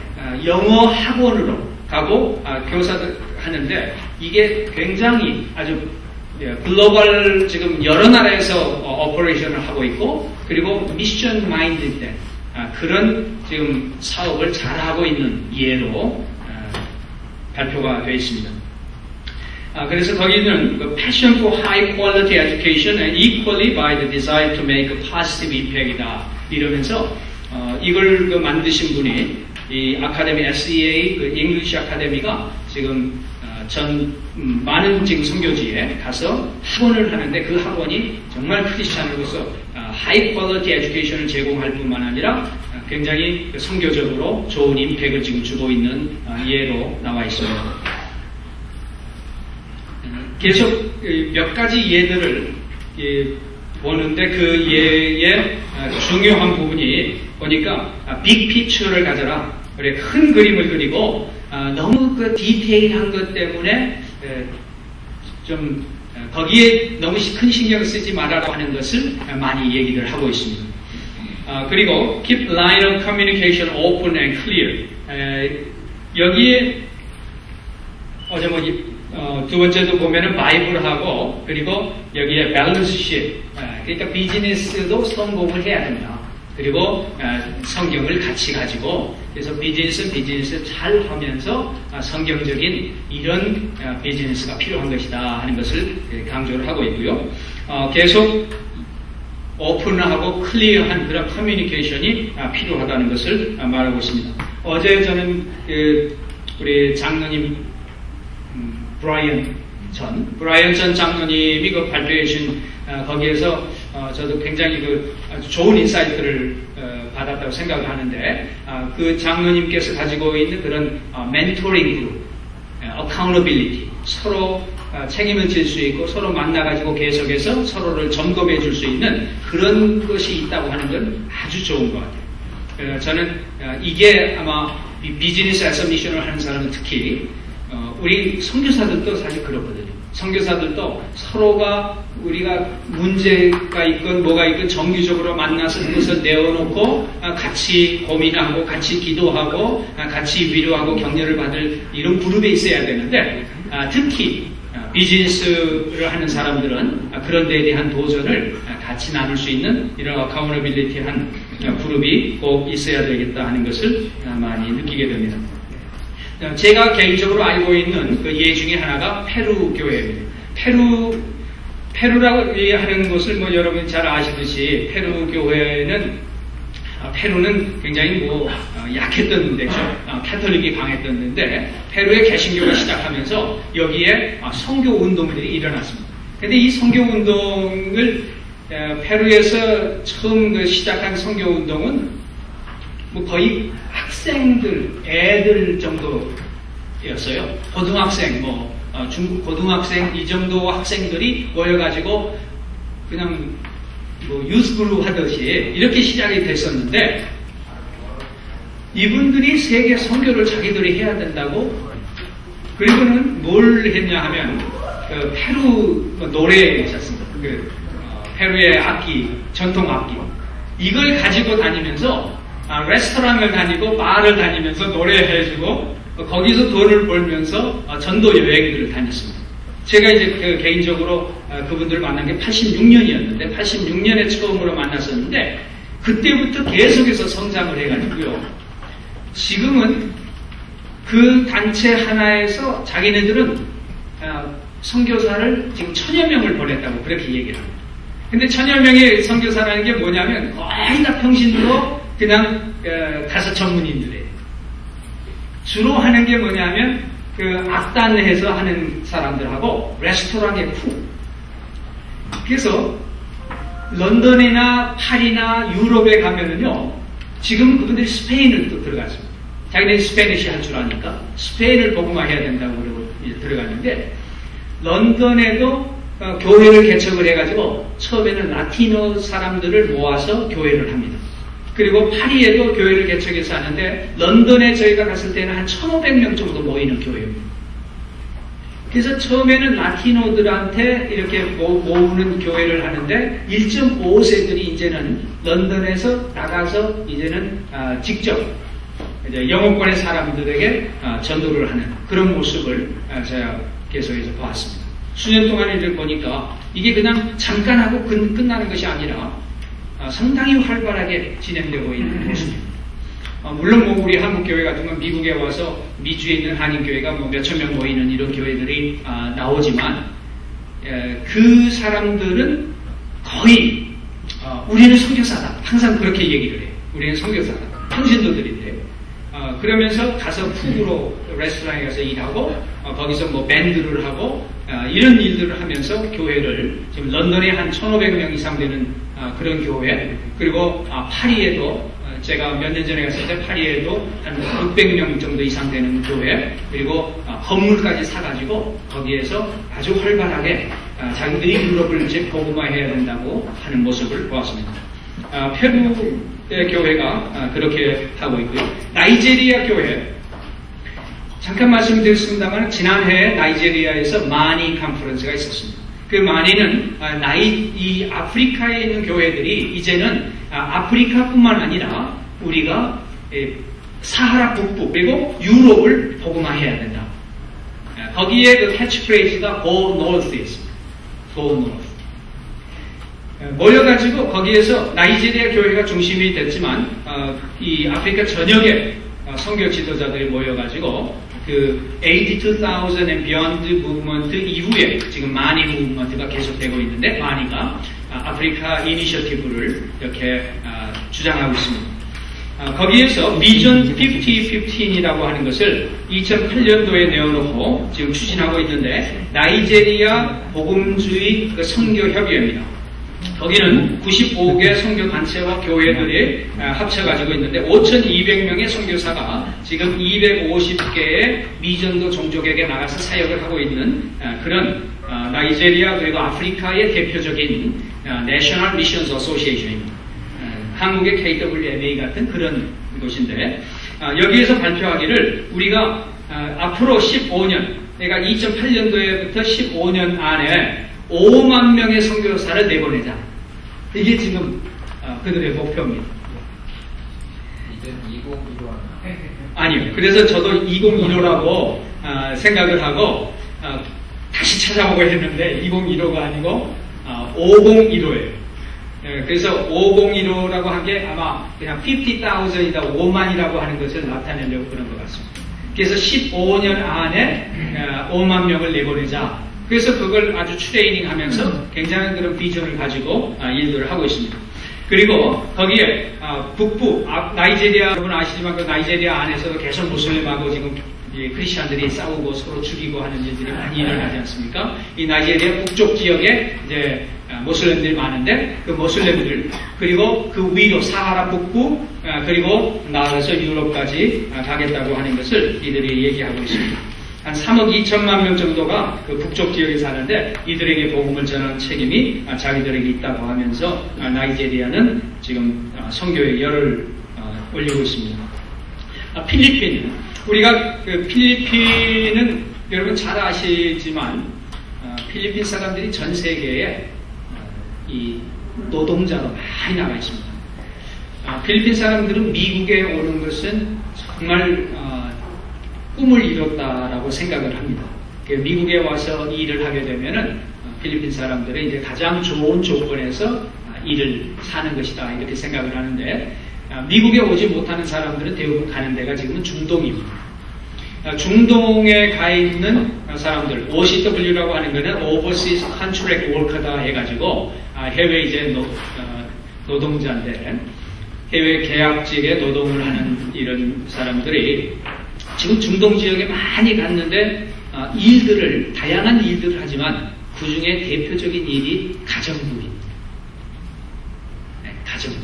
영어 학원으로 가고 교사들 하는데 이게 굉장히 아주 글로벌 지금 여러 나라에서 오퍼레이션을 하고 있고 그리고 미션 마인드인데 그런 지금 사업을 잘하고 있는 예로 발표가 되어 있습니다. 그래서 거기는 passion for high quality education and equally by the desire to make a positive impact이다 이러면서 이걸 만드신 분이 이 아카데미 SEA 그 잉글리시 아카데미가 지금 많은 지금 선교지에 가서 학원을 하는데 그 학원이 정말 크리스찬으로서 하이 퀄리티 에듀케이션을 제공할 뿐만 아니라 굉장히 선교적으로 좋은 임팩을 지금 주고 있는 예로 나와 있습니다. 계속 몇 가지 예들을 보는데 그 예의 중요한 부분이 보니까 빅 피처를 가져라. 그래 큰 그림을 그리고 너무 그 디테일한 것 때문에 좀 거기에 너무 큰 신경을 쓰지 말아라 하는 것을 많이 얘기를 하고 있습니다. 그리고 keep line of communication open and clear. 여기에 어제 두 번째도 보면은 바이블하고 그리고 여기에 밸런스 십. 그러니까 비즈니스도 성공을 해야 된다. 그리고 성경을 같이 가지고 그래서 비즈니스 잘 하면서 성경적인 이런 비즈니스가 필요한 것이다 하는 것을 강조를 하고 있고요. 계속 오픈하고 클리어한 그런 커뮤니케이션이 필요하다는 것을 말하고 있습니다. 어제 저는 우리 장로님 브라이언 전 장로님이 그 발표해 주신 거기에서 저도 굉장히 아주 좋은 인사이트를 받았다고 생각을 하는데 그 장로님께서 가지고 있는 그런 멘토링 그룹, 어카운터빌리티, 서로 책임을 질 수 있고 서로 만나가지고 계속해서 서로를 점검해 줄 수 있는 그런 것이 있다고 하는 건 아주 좋은 것 같아요. 저는 이게 아마 비즈니스 애서미션을 하는 사람은 특히 우리 선교사들도 사실 그렇거든요. 선교사들도 서로가 우리가 문제가 있건 뭐가 있건 정기적으로 만나서 그것을 내어놓고 같이 고민하고 같이 기도하고 같이 위로하고 격려를 받을 이런 그룹에 있어야 되는데 특히 비즈니스를 하는 사람들은 그런 데에 대한 도전을 같이 나눌 수 있는 이런 어카운터빌리티한 그룹이 꼭 있어야 되겠다 하는 것을 많이 느끼게 됩니다. 제가 개인적으로 알고 있는 그 예 중에 하나가 페루 교회입니다. 페루라고 하는 것을 뭐 여러분 잘 아시듯이 페루는 굉장히 약했던 데죠. 캐톨릭이 강했던 데인데 페루의 개신교가 시작하면서 여기에 선교 운동들이 일어났습니다. 근데 이 선교 운동을 페루에서 처음 시작한 선교 운동은 거의 애들 정도였어요. 고등학생, 중국 고등학생 이 정도 학생들이 모여가지고 그냥 유스그룹 하듯이 이렇게 시작이 됐었는데 이분들이 세계 선교를 자기들이 해야 된다고 그리고는 뭘 했냐 하면 페루 노래 있었습니다. 페루의 악기, 전통 악기 이걸 가지고 다니면서 레스토랑을 다니고 바를 다니면서 노래해주고 거기서 돈을 벌면서 전도 여행들을 다녔습니다. 제가 이제 개인적으로 그분들을 만난 게 86년이었는데 86년에 처음으로 만났었는데 그때부터 계속해서 성장을 해가지고요. 지금은 그 단체 하나에서 자기네들은 선교사를 지금 1000여 명을 보냈다고 그렇게 얘기를 합니다. 근데 1000여 명의 선교사라는 게 뭐냐면 거의 다 평신도로 그냥 가서 전문인들이에요. 주로 하는 게 뭐냐면 악단해서 하는 사람들하고 레스토랑의 쿡. 그래서 런던이나 파리나 유럽에 가면은요, 지금 그분들이 스페인을 또 들어갔습니다. 자기네는 스페니시 할 줄 아니까 스페인을 복음화해야 된다고 그러고 들어갔는데 런던에도 교회를 개척을 해가지고 처음에는 라티노 사람들을 모아서 교회를 합니다. 그리고 파리에도 교회를 개척해서 하는데 런던에 저희가 갔을 때는 한 1500명 정도 모이는 교회입니다. 그래서 처음에는 라티노들한테 이렇게 모으는 교회를 하는데 1.5세들이 이제는 런던에서 나가서 이제는 직접 이제 영어권의 사람들에게 전도를 하는 그런 모습을 제가 계속해서 보았습니다. 수년 동안 이를 보니까 이게 그냥 잠깐 하고 끝나는 것이 아니라 상당히 활발하게 진행되고 있는 모습입니다. 물론 우리 한국 교회 같은 건 미국에 와서 미주에 있는 한인교회가 몇천 명 모이는 이런 교회들이 나오지만 그 사람들은 거의 우리는 선교사다. 항상 그렇게 얘기를 해요. 우리는 선교사다. 평신도들인데. 그러면서 가서 푸드로 레스토랑에 가서 일하고, 거기서 뭐 밴드를 하고, 이런 일들을 하면서 교회를, 지금 런던에 한 1,500명 이상 되는 그런 교회, 그리고 파리에도, 제가 몇 년 전에 갔을 때 파리에도 한 600명 정도 이상 되는 교회, 그리고 건물까지 사가지고 거기에서 아주 활발하게 자기들이 유럽을 이제 복음화해야 된다고 하는 모습을 보았습니다. 페루의 교회가 그렇게 하고 있고요. 나이제리아 교회, 잠깐 말씀드렸습니다만 지난해 나이제리아에서 마니 컨퍼런스가 있었습니다. 그 마니는 이 아프리카에 있는 교회들이 이제는 아프리카뿐만 아니라 우리가 사하라 북부 그리고 유럽을 복음화해야 된다. 거기에 그 캐치프레이즈가 Go North였습니다. Go North. 모여가지고 거기에서 나이제리아 교회가 중심이 됐지만 이 아프리카 전역에 선교 지도자들이 모여가지고 그 AD 2000 and Beyond 무브먼트 이후에 지금 마니 무브먼트가 계속되고 있는데 마니가 아프리카 이니셔티브를 이렇게 주장하고 있습니다. 거기에서 비전 5015이라고 하는 것을 2008년도에 내어놓고 지금 추진하고 있는데 나이제리아 복음주의 선교협의회입니다. 거기는 95개 선교단체와 교회들이 합쳐가지고 있는데 5,200명의 선교사가 지금 250개의 미전도 종족에게 나가서 사역을 하고 있는 그런 나이제리아 그리고 아프리카의 대표적인 내셔널 미션스 어소시에이션입니다. 한국의 KWMA 같은 그런 곳인데 여기에서 발표하기를 우리가 앞으로 15년 그러니까 2008년도에부터 15년 안에 5만 명의 선교사를 내보내자. 이게 지금 그들의 목표입니다. 이제 2015 아니요. 그래서 저도 2015라고 생각을 하고 다시 찾아보고 했는데 2015가 아니고 5015예요. 그래서 5015라고 한 게 아마 그냥 50,000이다 5만이라고 하는 것을 나타내려고 그런 것 같습니다. 그래서 15년 안에 5만 명을 내보내자. 그래서 그걸 아주 트레이닝 하면서 굉장한 그런 비전을 가지고 일들을 하고 있습니다. 그리고 거기에 북부, 나이제리아, 여러분 아시지만 그 나이제리아 안에서도 계속 무슬림하고 지금 크리스찬들이 싸우고 서로 죽이고 하는 일들이 많이 일어나지 않습니까? 이 나이제리아 북쪽 지역에 이제 모슬렘들이 많은데 그 모슬렘들 그리고 그 위로 사하라 북부 그리고 나아가서 유럽까지 가겠다고 하는 것을 이들이 얘기하고 있습니다. 한 3억 2천만 명 정도가 그 북쪽 지역에 사는데 이들에게 복음을 전하는 책임이 자기들에게 있다고 하면서 나이제리아는 지금 선교의 열을 올리고 있습니다. 필리핀, 우리가 그 필리핀은 여러분 잘 아시지만 필리핀 사람들이 전 세계에 이 노동자로 많이 나가 있습니다. 필리핀 사람들은 미국에 오는 것은 정말 꿈을 이뤘다라고 생각을 합니다. 미국에 와서 일을 하게 되면은 필리핀 사람들은 이제 가장 좋은 조건에서 일을 사는 것이다 이렇게 생각을 하는데 미국에 오지 못하는 사람들은 대부분 가는 데가 지금은 중동입니다. 중동에 가 있는 사람들, OCW라고 하는 것은 Overseas Contract Worker다 해가지고 해외 이제 노동자인데 해외 계약직에 노동을 하는 이런 사람들이 지금 중동 지역에 많이 갔는데 다양한 일들을 하지만 그 중에 대표적인 일이 가정부입니다. 네, 가정부.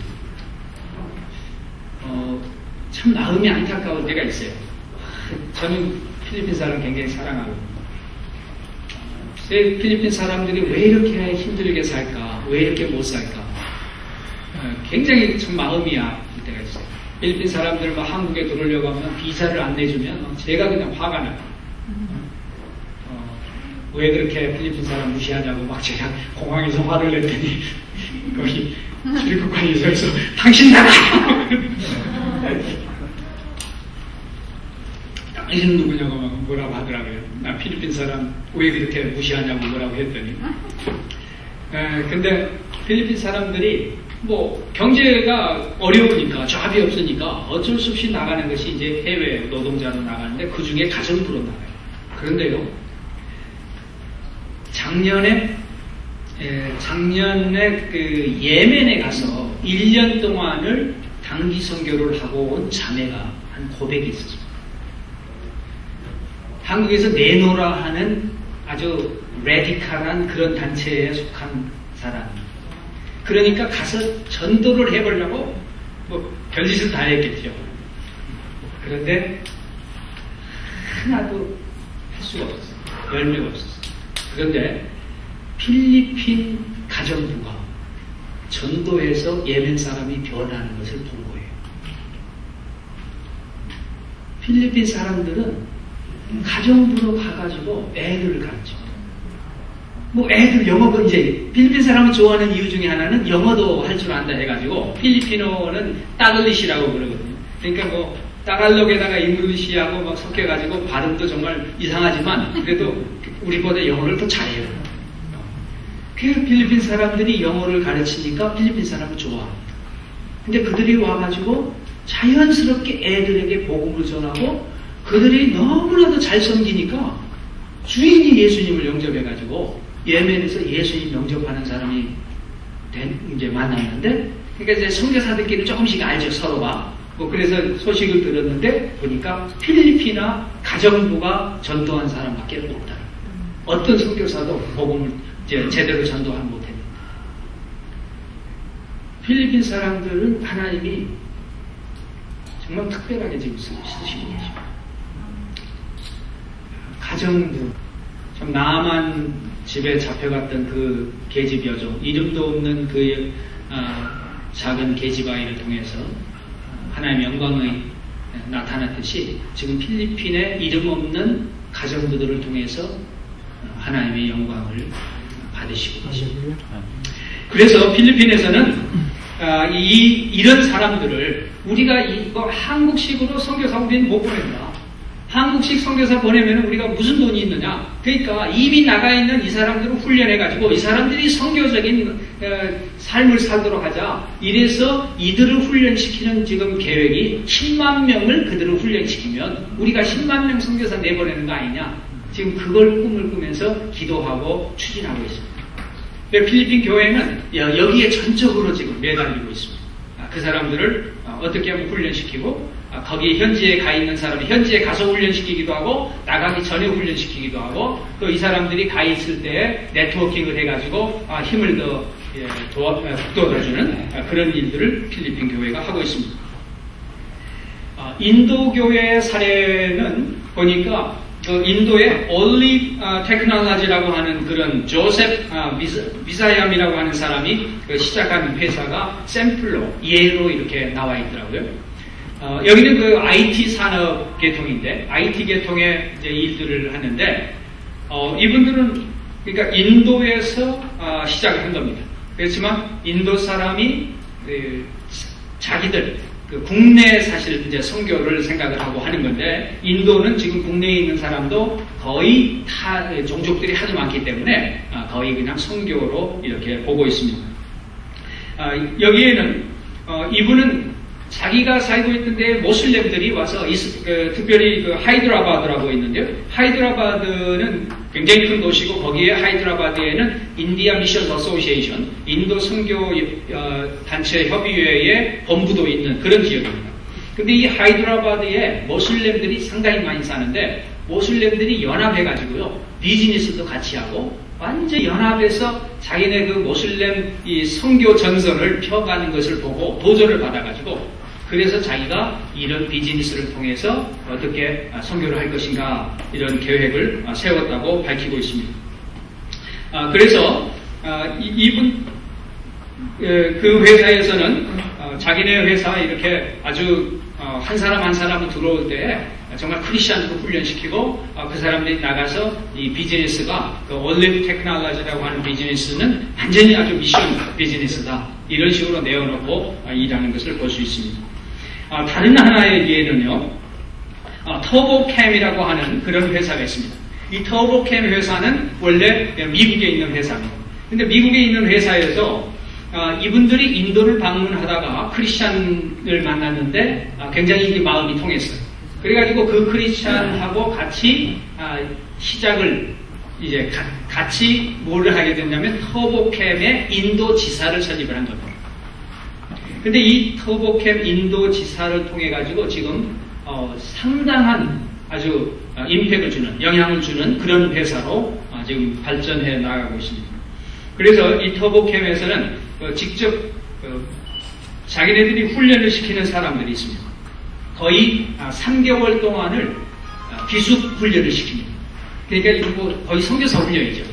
참 마음이 안타까울 때가 있어요. 저는 필리핀 사람 굉장히 사랑하고 필리핀 사람들이 왜 이렇게 힘들게 살까? 왜 이렇게 못 살까? 굉장히 참 마음이 아플 때가 있어요. 필리핀 사람들 한국에 들어오려고 하면 비자를 안 내주면 제가 그냥 화가 나요. 왜 그렇게 필리핀 사람 무시하냐고 막 제가 공항에서 화를 냈더니 거기 출입국관에 서서 당신 나가! 당신 누구냐고 막 뭐라고 하더라고요. 나 필리핀 사람 왜 그렇게 무시하냐고 뭐라고 했더니 근데 필리핀 사람들이 뭐 경제가 어려우니까 잡이 없으니까 어쩔 수 없이 나가는 것이 이제 해외 노동자로 나가는데 그 중에 가정부로 나가요. 그런데요, 작년에 작년에 그 예멘에 가서 1년 동안을 단기 선교를 하고 온 자매가 한 고백이 있었습니다. 한국에서 내노라 하는 아주 레디칼한 그런 단체에 속한 사람입니다. 그러니까 가서 전도를 해보려고 뭐 별짓을 다 했겠죠. 그런데 하나도 할 수가 없었어요. 열매가 없었어요. 그런데 필리핀 가정부가 전도해서 예멘 사람이 변하는 것을 본 거예요. 필리핀 사람들은 가정부로 가가지고 애들을 가르쳐. 뭐 애들 영어도 이제 필리핀 사람이 좋아하는 이유 중에 하나는 영어도 할 줄 안다 해가지고 필리핀어는 따글리시라고 그러거든요. 그러니까 뭐 따갈록에다가 잉글리시하고 막 섞여가지고 발음도 정말 이상하지만 그래도 우리보다 영어를 더 잘해요. 그 필리핀 사람들이 영어를 가르치니까 필리핀 사람을 좋아합니다. 근데 그들이 와가지고 자연스럽게 애들에게 복음을 전하고 그들이 너무나도 잘 섬기니까 주인이 예수님을 영접해가지고 예멘에서 예수님 영접하는 사람이 이제 만났는데, 그러니까 이제 선교사들끼리 조금씩 알죠, 서로가. 뭐 그래서 소식을 들었는데 보니까 필리핀아 가정부가 전도한 사람밖에 없다. 어떤 선교사도 복음을 이제 제대로 전도하지 못했는데, 필리핀 사람들은 하나님이 정말 특별하게 지금 쓰시고 계십니다. 가정부, 참 나만 집에 잡혀갔던 그 계집 여종, 이름도 없는 그 작은 계집 아이를 통해서 하나님의 영광이 나타났듯이 지금 필리핀의 이름 없는 가정부들을 통해서 하나님의 영광을 받으시고 계십니다. 그래서 필리핀에서는 이런 사람들을 우리가 이거 한국식으로 선교사 우리는 못 보낸다. 한국식 선교사 보내면 우리가 무슨 돈이 있느냐? 그러니까 이미 나가 있는 이 사람들을 훈련해가지고 이 사람들이 선교적인 삶을 살도록 하자. 이래서 이들을 훈련시키는 지금 계획이 10만 명을 그들을 훈련시키면 우리가 10만 명 선교사 내보내는 거 아니냐? 지금 그걸 꿈을 꾸면서 기도하고 추진하고 있습니다. 필리핀 교회는 여기에 전적으로 지금 매달리고 있습니다. 그 사람들을 어떻게 하면 훈련시키고 거기 현지에 가 있는 사람이 현지에 가서 훈련시키기도 하고 나가기 전에 훈련시키기도 하고 또 이 사람들이 가 있을 때 네트워킹을 해가지고 힘을 더 북돋아주는 그런 일들을 필리핀 교회가 하고 있습니다. 인도 교회의 사례는 보니까 인도의 올리브 테크놀로지라고 하는 그런 조셉 미사얌이라고 하는 사람이 시작한 회사가 샘플로 예로 이렇게 나와 있더라고요. 여기는 그 IT 산업 계통인데 IT 계통의 이제 일들을 하는데 이분들은 그러니까 인도에서 시작을 한 겁니다. 그렇지만 인도 사람이 자기들 국내 사실 이제 선교를 생각을 하고 하는 건데 인도는 지금 국내에 있는 사람도 거의 다 종족들이 하도 많기 때문에 거의 그냥 선교로 이렇게 보고 있습니다. 여기에는 이분은 자기가 살고 있는데 모슬렘들이 와서 특별히 그 하이드라바드라고 있는데요. 하이드라바드는 굉장히 큰 도시고 거기에 하이드라바드에는 인디아 미션 어소시에이션 인도 선교 단체 협의회의 본부도 있는 그런 지역입니다. 근데 이 하이드라바드에 모슬렘들이 상당히 많이 사는데 모슬렘들이 연합해가지고요 비즈니스도 같이 하고 완전 연합해서 자기네 그 모슬렘 이 선교 전선을 펴가는 것을 보고 도전을 받아가지고 그래서 자기가 이런 비즈니스를 통해서 어떻게 선교를 할 것인가 이런 계획을 세웠다고 밝히고 있습니다. 그래서 이분 그 회사에서는 자기네 회사 이렇게 아주 한 사람 한 사람 들어올 때 정말 크리스천도 훈련시키고 그 사람들이 나가서 이 비즈니스가 그 올리브 테크놀로지라고 하는 비즈니스는 완전히 아주 미션 비즈니스다 이런 식으로 내어놓고 일하는 것을 볼 수 있습니다. 다른 하나의 예는요 터보캠이라고 하는 그런 회사가 있습니다. 이 터보캠 회사는 원래 미국에 있는 회사입니다. 근데 미국에 있는 회사에서 이분들이 인도를 방문하다가 크리스찬을 만났는데 굉장히 마음이 통했어요. 그래가지고 그 크리스찬하고 같이 시작을 이제 같이 뭘 하게 됐냐면 터보캠의 인도 지사를 설립을 한 겁니다. 근데 이 터보캠 인도 지사를 통해 가지고 지금 상당한 아주 임팩을 주는, 영향을 주는 그런 회사로 지금 발전해 나가고 있습니다. 그래서 이 터보캠에서는 직접 자기네들이 훈련을 시키는 사람들이 있습니다. 거의 3개월 동안을 기숙 훈련을 시킵니다. 그러니까 이거 뭐 거의 선교사 훈련이죠.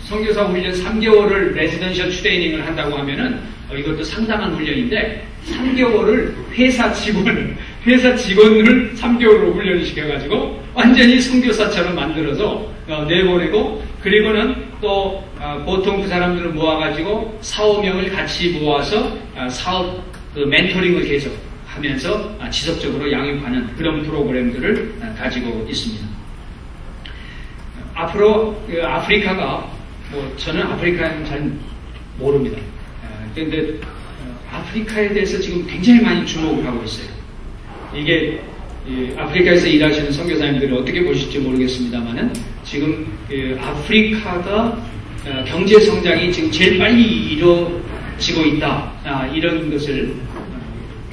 선교사 훈련 3개월을 레지던셜 트레이닝을 한다고 하면은 이것도 상당한 훈련인데 3개월을 회사 직원을 3개월로 훈련을 시켜가지고 완전히 선교사처럼 만들어서 내보내고 그리고는 또 보통 그 사람들을 모아가지고 4-5명을 같이 모아서 사업 멘토링을 계속 하면서 지속적으로 양육하는 그런 프로그램들을 가지고 있습니다. 앞으로 아프리카가 저는 아프리카는 잘 모릅니다. 그런데 아프리카에 대해서 지금 굉장히 많이 주목을 하고 있어요. 이게 아프리카에서 일하시는 선교사님들이 어떻게 보실지 모르겠습니다만은 지금 아프리카가 경제 성장이 지금 제일 빨리 이루어지고 있다 이런 것을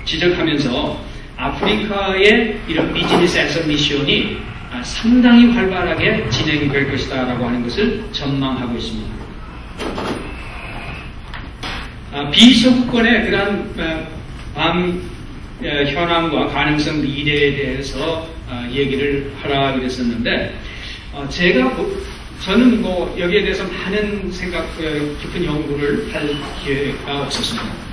지적하면서 아프리카의 이런 비즈니스 애서 미션이 상당히 활발하게 진행될 것이다라고 하는 것을 전망하고 있습니다. 비서구권의 그런 현황과 가능성 미래에 대해서 얘기를 하라 그랬었는데 저는 여기에 대해서 많은 깊은 연구를 할 기회가 없었습니다.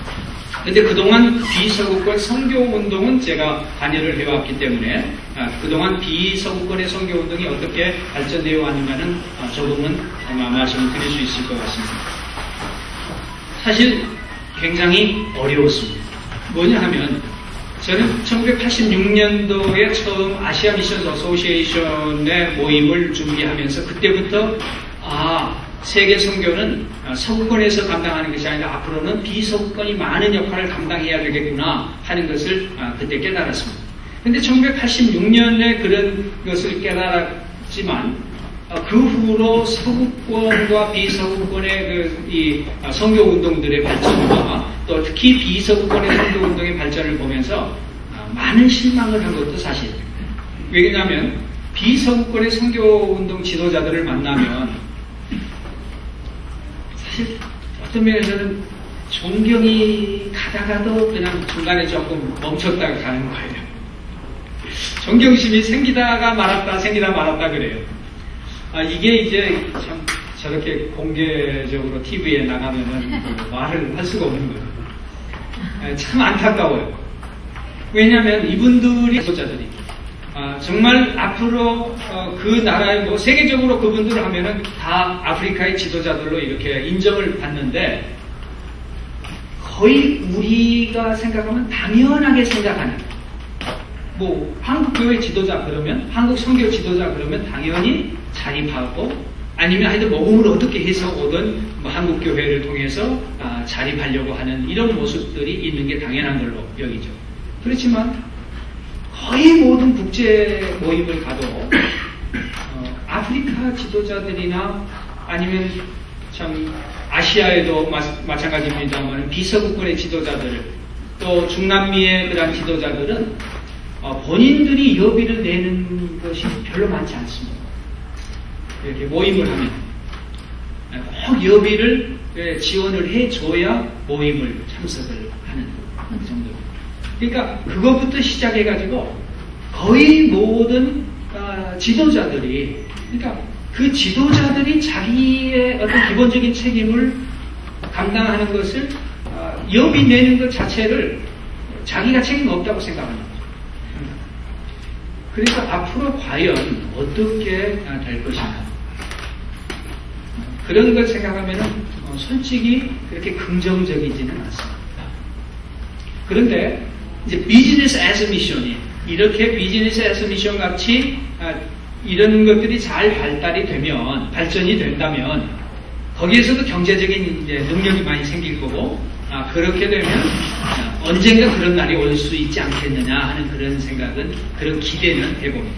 근데 그동안 비서구권 선교운동은 제가 관여를 해왔기 때문에 그동안 비서구권의 선교운동이 어떻게 발전되어 왔는가는 조금은 아마 말씀을 드릴 수 있을 것 같습니다. 사실 굉장히 어려웠습니다. 뭐냐 하면 저는 1986년도에 처음 아시아 미션 어소시에이션의 모임을 준비하면서 그때부터 세계 선교는 서구권에서 감당하는 것이 아니라 앞으로는 비서구권이 많은 역할을 감당해야 되겠구나 하는 것을 그때 깨달았습니다. 그런데 1986년에 그런 것을 깨달았지만 그 후로 서구권과 비서구권의 이 선교운동들의 발전과 또 특히 비서구권의 선교운동의 발전을 보면서 많은 실망을 한 것도 사실입니다. 왜냐하면 비서구권의 선교운동 지도자들을 만나면 사실 어떤 면에서는 존경이 가다가도 그냥 중간에 조금 멈췄다가 가는 거예요. 존경심이 생기다가 말았다 그래요. 이게 이제 참 저렇게 공개적으로 TV에 나가면은 말을 할 수가 없는 거예요. 참 안타까워요. 왜냐하면 이분들이 지도자들이 정말 앞으로 그 나라의 세계적으로 그분들을 하면은 다 아프리카의 지도자들로 이렇게 인정을 받는데 거의 우리가 생각하면 당연하게 생각하는 한국 교회 지도자 그러면 한국 선교 지도자 그러면 당연히 자립하고 아니면 하여튼 모금을 어떻게 해서 오든 한국 교회를 통해서 자립하려고 하는 이런 모습들이 있는 게 당연한 걸로 여기죠. 그렇지만 거의 모든 국제 모임을 가도 아프리카 지도자들이나 아니면 참 아시아에도 마찬가지입니다만 비서구권의 지도자들 또 중남미의 그런 지도자들은 본인들이 여비를 내는 것이 별로 많지 않습니다. 이렇게 모임을 하면 꼭 여비를 지원을 해줘야 모임을 참석을 하는 그 정도. 그러니까 그것부터 시작해가지고 거의 모든 지도자들이 그러니까 그 지도자들이 자기의 어떤 기본적인 책임을 감당하는 것을 여비 내는 것 자체를 자기가 책임 없다고 생각합니다. 그래서 앞으로 과연 어떻게 될 것인가 그런 걸 생각하면 솔직히 그렇게 긍정적이지는 않습니다. 그런데 이제 비즈니스 애서 미션이 이렇게 비즈니스 애서 미션 같이 이런 것들이 잘 발전이 된다면 거기에서도 경제적인 이제 능력이 많이 생길 거고 그렇게 되면 언젠가 그런 날이 올 수 있지 않겠느냐 하는 그런 생각은 그런 기대는 해봅니다.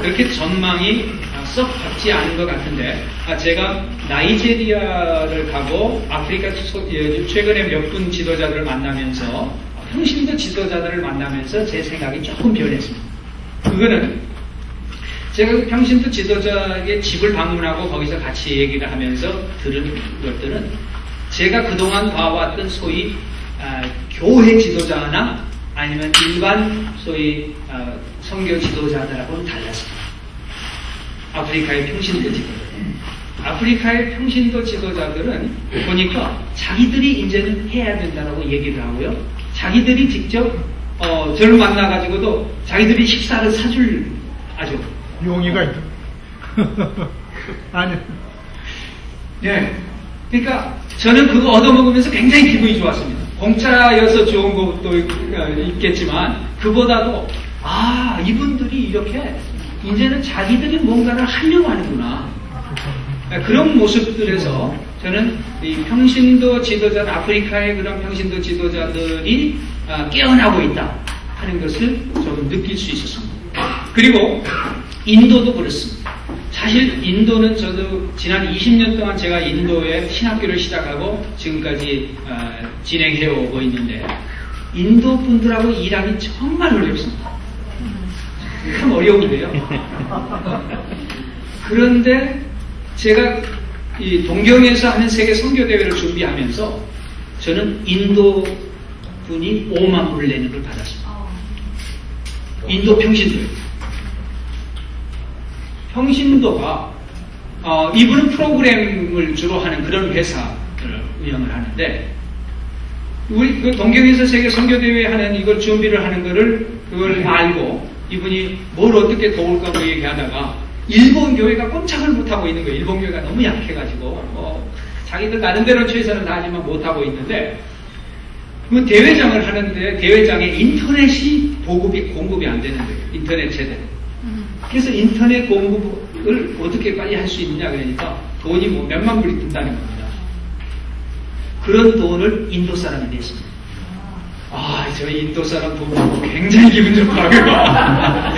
그렇게 전망이 썩 받지 않은 것 같은데 제가 나이제리아를 가고 아프리카 최근에 몇 분 지도자들을 만나면서 평신도 지도자들을 만나면서 제 생각이 조금 변했습니다. 그거는 제가 평신도 지도자의 집을 방문하고 거기서 같이 얘기를 하면서 들은 것들은 제가 그동안 봐왔던 소위 교회 지도자나 아니면 일반 소위 선교 지도자들하고는 달랐습니다. 아프리카의 평신도 지도자. 아프리카의 평신도 지도자들은 보니까 자기들이 이제는 해야 된다고 얘기를 하고요. 자기들이 직접 저를 만나가지고도 자기들이 식사를 사줄 아주 용의가 있다. 아니. 네. 그러니까 저는 그거 얻어먹으면서 굉장히 기분이 좋았습니다. 공짜여서 좋은 것도 있겠지만 그보다도 이분들이 이렇게 이제는 자기들이 뭔가를 하려고 하는구나. 그런 모습들에서 저는 이 평신도 지도자, 아프리카의 그런 평신도 지도자들이 깨어나고 있다 하는 것을 좀 느낄 수 있었습니다. 그리고 인도도 그렇습니다. 사실 인도는 저도 지난 20년 동안 제가 인도에 신학교를 시작하고 지금까지 진행해 오고 있는데 인도 분들하고 일하기 정말 어렵습니다. 참 어려운데요. 그런데 제가 이 동경에서 하는 세계 선교대회를 준비하면서 저는 인도 분이 5만 불을 내는 걸 받았습니다. 인도 평신도요. 평신도가 이분은 프로그램을 주로 하는 그런 회사를 운영을 하는데 우리 그 동경에서 세계 선교대회 하는 이걸 준비를 하는 그걸 알고 이분이 뭘 어떻게 도울까 뭐 얘기하다가 일본 교회가 꼼짝을 못하고 있는 거예요. 일본 교회가 너무 약해가지고 자기들 나름대로 최선을 다하지만 못하고 있는데 그 대회장을 하는데 대회장에 인터넷이 공급이 안 되는 거예요. 인터넷 제대로. 그래서 인터넷 공급을 어떻게 빨리 할 수 있느냐 그러니까 돈이 뭐 몇만 불이 든다는 겁니다. 그런 돈을 인도 사람이 냈습니다. 저희 인도 사람 돈 보고 굉장히 기분 좋더라고요.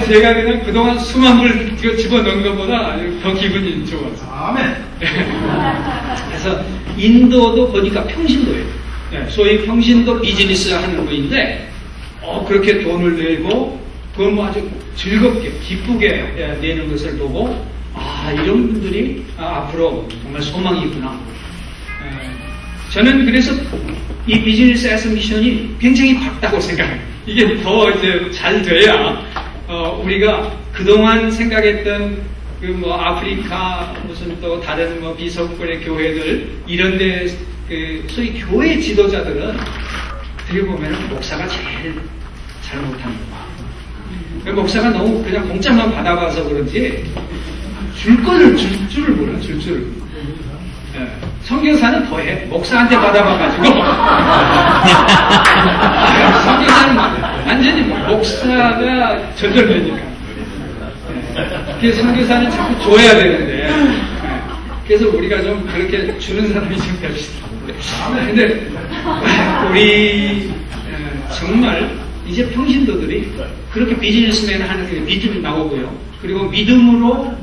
제가 그냥 그동안 수만 불 집어넣은 것보다 더 기분이 좋았어요. 아멘. 그래서 인도도 보니까 평신도예요. 소위 평신도 비즈니스 하는 분인데 그렇게 돈을 내고 그걸 뭐 아주 즐겁게 기쁘게 내는 것을 보고 이런 분들이 앞으로 정말 소망이 있구나. 저는 그래서 이 비즈니스 애스 미션이 굉장히 밝다고 생각해요. 이게 더 이제 잘 돼야 우리가 그동안 생각했던 그 뭐 아프리카 무슨 또 다른 뭐 비서구권의 교회들 이런데 그 소위 교회 지도자들은 어떻게 보면은 목사가 제일 잘못합니다. 목사가 너무 그냥 공짜만 받아봐서 그런지 줄 줄을 몰라, 줄을. 선교사는 더해. 목사한테 받아봐가지고. 선교사는 완전히 목사가 전절되니까. 그래서 선교사는 자꾸 줘야 되는데. 그래서 우리가 좀 그렇게 주는 사람이 좀 됩시다. 근데 우리 정말 이제 평신도들이 그렇게 비즈니스맨 하는 게 믿음이 나오고요. 그리고 믿음으로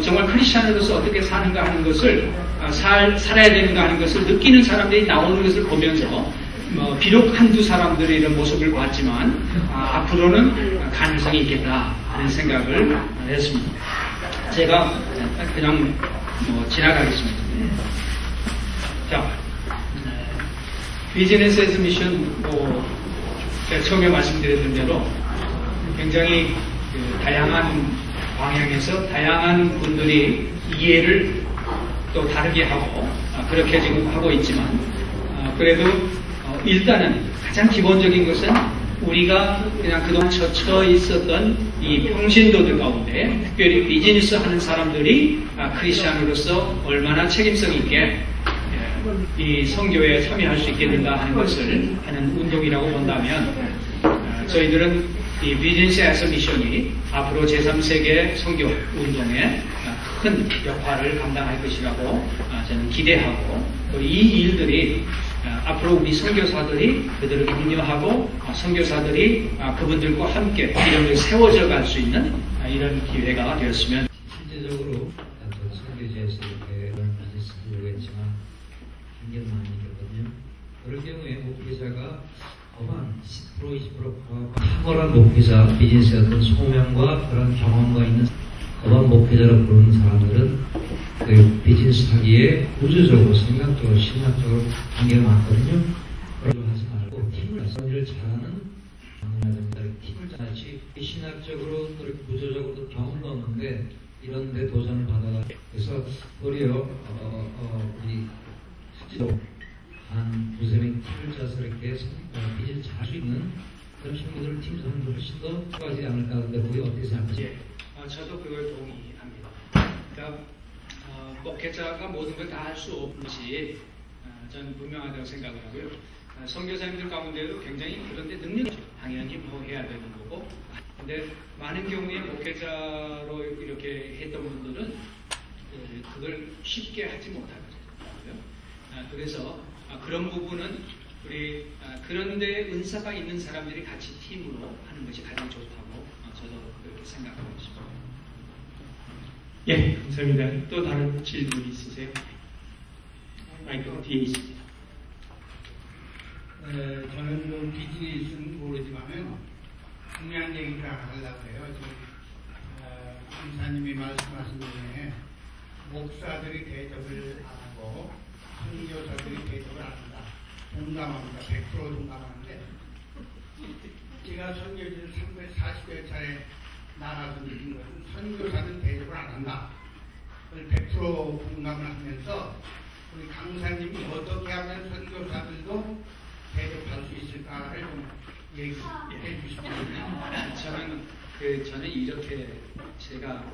정말 크리스찬으로서 어떻게 사는가 하는 것을 살아야 되는가 하는 것을 느끼는 사람들이 나오는 것을 보면서 비록 한두 사람들의 이런 모습을 봤지만 앞으로는 가능성이 있겠다 하는 생각을 했습니다. 제가 그냥 지나가겠습니다. 자, 비즈니스 애즈 미션 제가 처음에 말씀드렸던 대로 굉장히 다양한 방향에서 다양한 분들이 이해를 또 다르게 하고 그렇게 지금 하고 있지만 그래도 일단은 가장 기본적인 것은 우리가 그냥 그동안 젖혀 있었던 이 평신도들 가운데 특별히 비즈니스 하는 사람들이 크리스찬으로서 얼마나 책임성 있게 이 선교에 참여할 수 있겠는가 하는 것을 하는 운동이라고 본다면 저희들은 이 비즈니스 애스 미션이 앞으로 제3세계 선교 운동에 큰 역할을 감당할 것이라고 저는 기대하고 또 이 일들이 앞으로 우리 선교사들이 그들을 격려하고 선교사들이 그분들과 함께 이름을 세워져 갈 수 있는 이런 기회가 되었으면 실제적으로 또 선교지에서 이렇게 그런 비즈니스 하려고 했지만 한계는 많이 있거든요. 그럴 경우에 목회자가 법안 10% 20% 탁월한 목회자, 비즈니스의 어떤 소명과 그런 경험과 있는 법안 목회자로 부르는 사람들은 그 비즈니스 하기에 구조적으로, 생각적으로, 신학적으로 한계가 많거든요. 그런 하지 말고 팀을 일을 잘하는 팀을 짜지 신학적으로 또 구조적으로 경험도 없는데 이런 데 도전을 받아가 그래서 도리어 우리 실제로 한 두세 명 팀을 짜서 이렇게 비즈니스 잘 할 수 있는 그런 친구들 팀 사람들 훨씬 더 좋아하지 않을까 하는데 우리 어떻게 생각하세요? 저도 그걸 동의합니다. 그러니까 목회자가 모든 걸 다 할 수 없는 것이 저는 분명하다고 생각을 하고요. 선교사님들 가운데도 굉장히 그런데 능력이 당연히 뭐 해야 되는 거고, 근데 많은 경우에 목회자로 이렇게 했던 분들은 그걸 쉽게 하지 못하거든요. 그래서 그런 부분은 우리 그런데 은사가 있는 사람들이 같이 팀으로 하는 것이 가장 좋다고 저도 그렇게 생각하고 있습니다. 예, 감사합니다. 또 다른 질문 있으세요? 마이크 뒤에 있습니다. 저는 뭐 비즈니스는 모르지만은 중요한 얘기를 하려고 해요. 강사님이 말씀하신 중에 목사들이 대접을 안 하고 선교사들이 대접을 안 한다. 동감합니다. 100% 동감하는데 제가 선교지를 340여 차례 나가서 느낀 것은 선교사는 대접을 안 한다. 그걸 100% 공감을 하면서 우리 강사님이 어떻게 하면 선교사들도 대접할 수 있을까를 좀 얘기해 주시면. 저는 이렇게 제가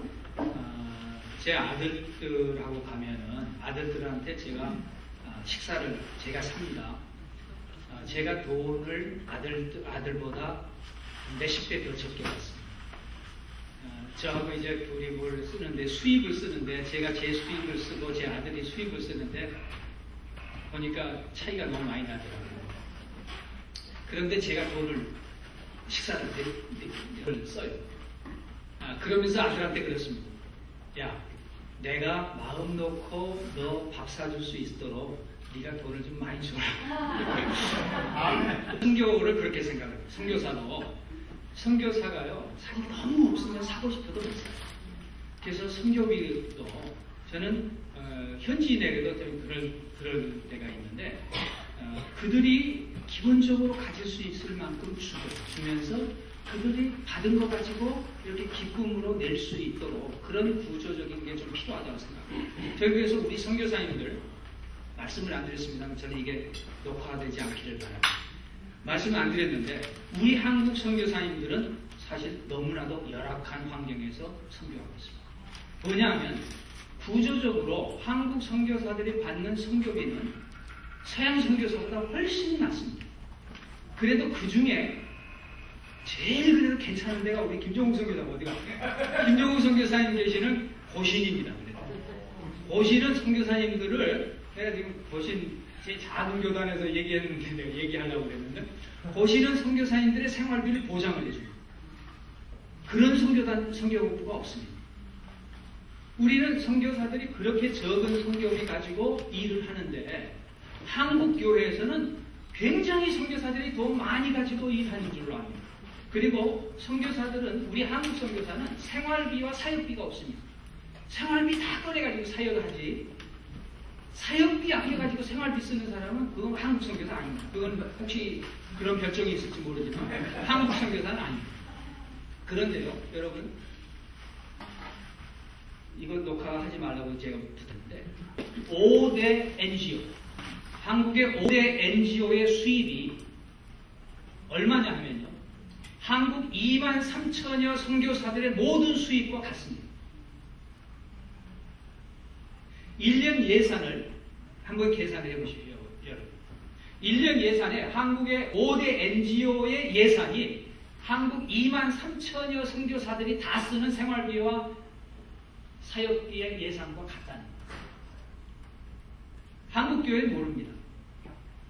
제 아들들하고 가면은 아들들한테 제가 식사를 제가 삽니다. 제가 돈을 아들보다 몇십 배 더 적게 받습니다. 저하고 이제 둘이 뭘 쓰는데 수입을 쓰는데 제가 제 수입을 쓰고 제 아들이 수입을 쓰는데 보니까 차이가 너무 많이 나더라고요. 그런데 제가 돈을 식사를 써요. 그러면서 아들한테 그랬습니다. 야, 내가 마음 놓고 너 밥 사줄 수 있도록 네가 돈을 좀 많이 줘라. 선교를 그렇게 생각해요. 선교사가요, 살이 너무 없으면 사고 싶어도 못 사요. 그래서 선교비도 저는 현지인에게도 그럴 때가 있는데 그들이 기본적으로 가질 수 있을 만큼 주면서 그들이 받은 거 가지고 이렇게 기쁨으로 낼 수 있도록 그런 구조적인 게 좀 필요하다고 생각합니다. 저희 그래서 우리 선교사님들 말씀을 안 드렸습니다만 저는 이게 녹화되지 않기를 바랍니다. 말씀을 안 드렸는데 우리 한국 선교사님들은 사실 너무나도 열악한 환경에서 선교하고 있습니다. 뭐냐면 구조적으로 한국 선교사들이 받는 선교비는 서양 선교사보다 훨씬 낮습니다. 그래도 그 중에 제일 그래도 괜찮은 데가 우리 김종욱 선교사 어디가? 김종욱 선교사님 계시는 고신입니다. 고신은 선교사님들을 내가 지금 고신 제 작은 교단에서 얘기했는데 내가 얘기하려고 그랬는데 고신은 선교사님들의 생활비를 보장을 해줍니다. 그런 선교부가 없습니다. 우리는 선교사들이 그렇게 적은 선교비 가지고 일을 하는데 한국 교회에서는 굉장히 선교사들이 더 많이 가지고 일하는 줄로 압니다. 그리고 선교사들은 우리 한국 선교사는 생활비와 사역비가 없습니다. 생활비 다 꺼내가지고 사역을 하지 사역비 아껴가지고 생활비 쓰는 사람은 그건 한국 선교사 아닙니다. 그건 혹시 그런 별정이 있을지 모르지만 한국 선교사는 아닙니다. 그런데요, 여러분 이거 녹화하지 말라고 제가 붙었는데 5대 NGO 한국의 5대 NGO의 수입이 얼마냐 하면요 한국 2만 3천여 선교사들의 모든 수입과 같습니다. 1년 예산을 한번 계산을 해보십시오. 여러분 1년 예산에 한국의 5대 NGO의 예산이 한국 2만 3천여 선교사들이 다 쓰는 생활비와 사역비의 예산과 같다는 거예요. 한국 교회는 모릅니다.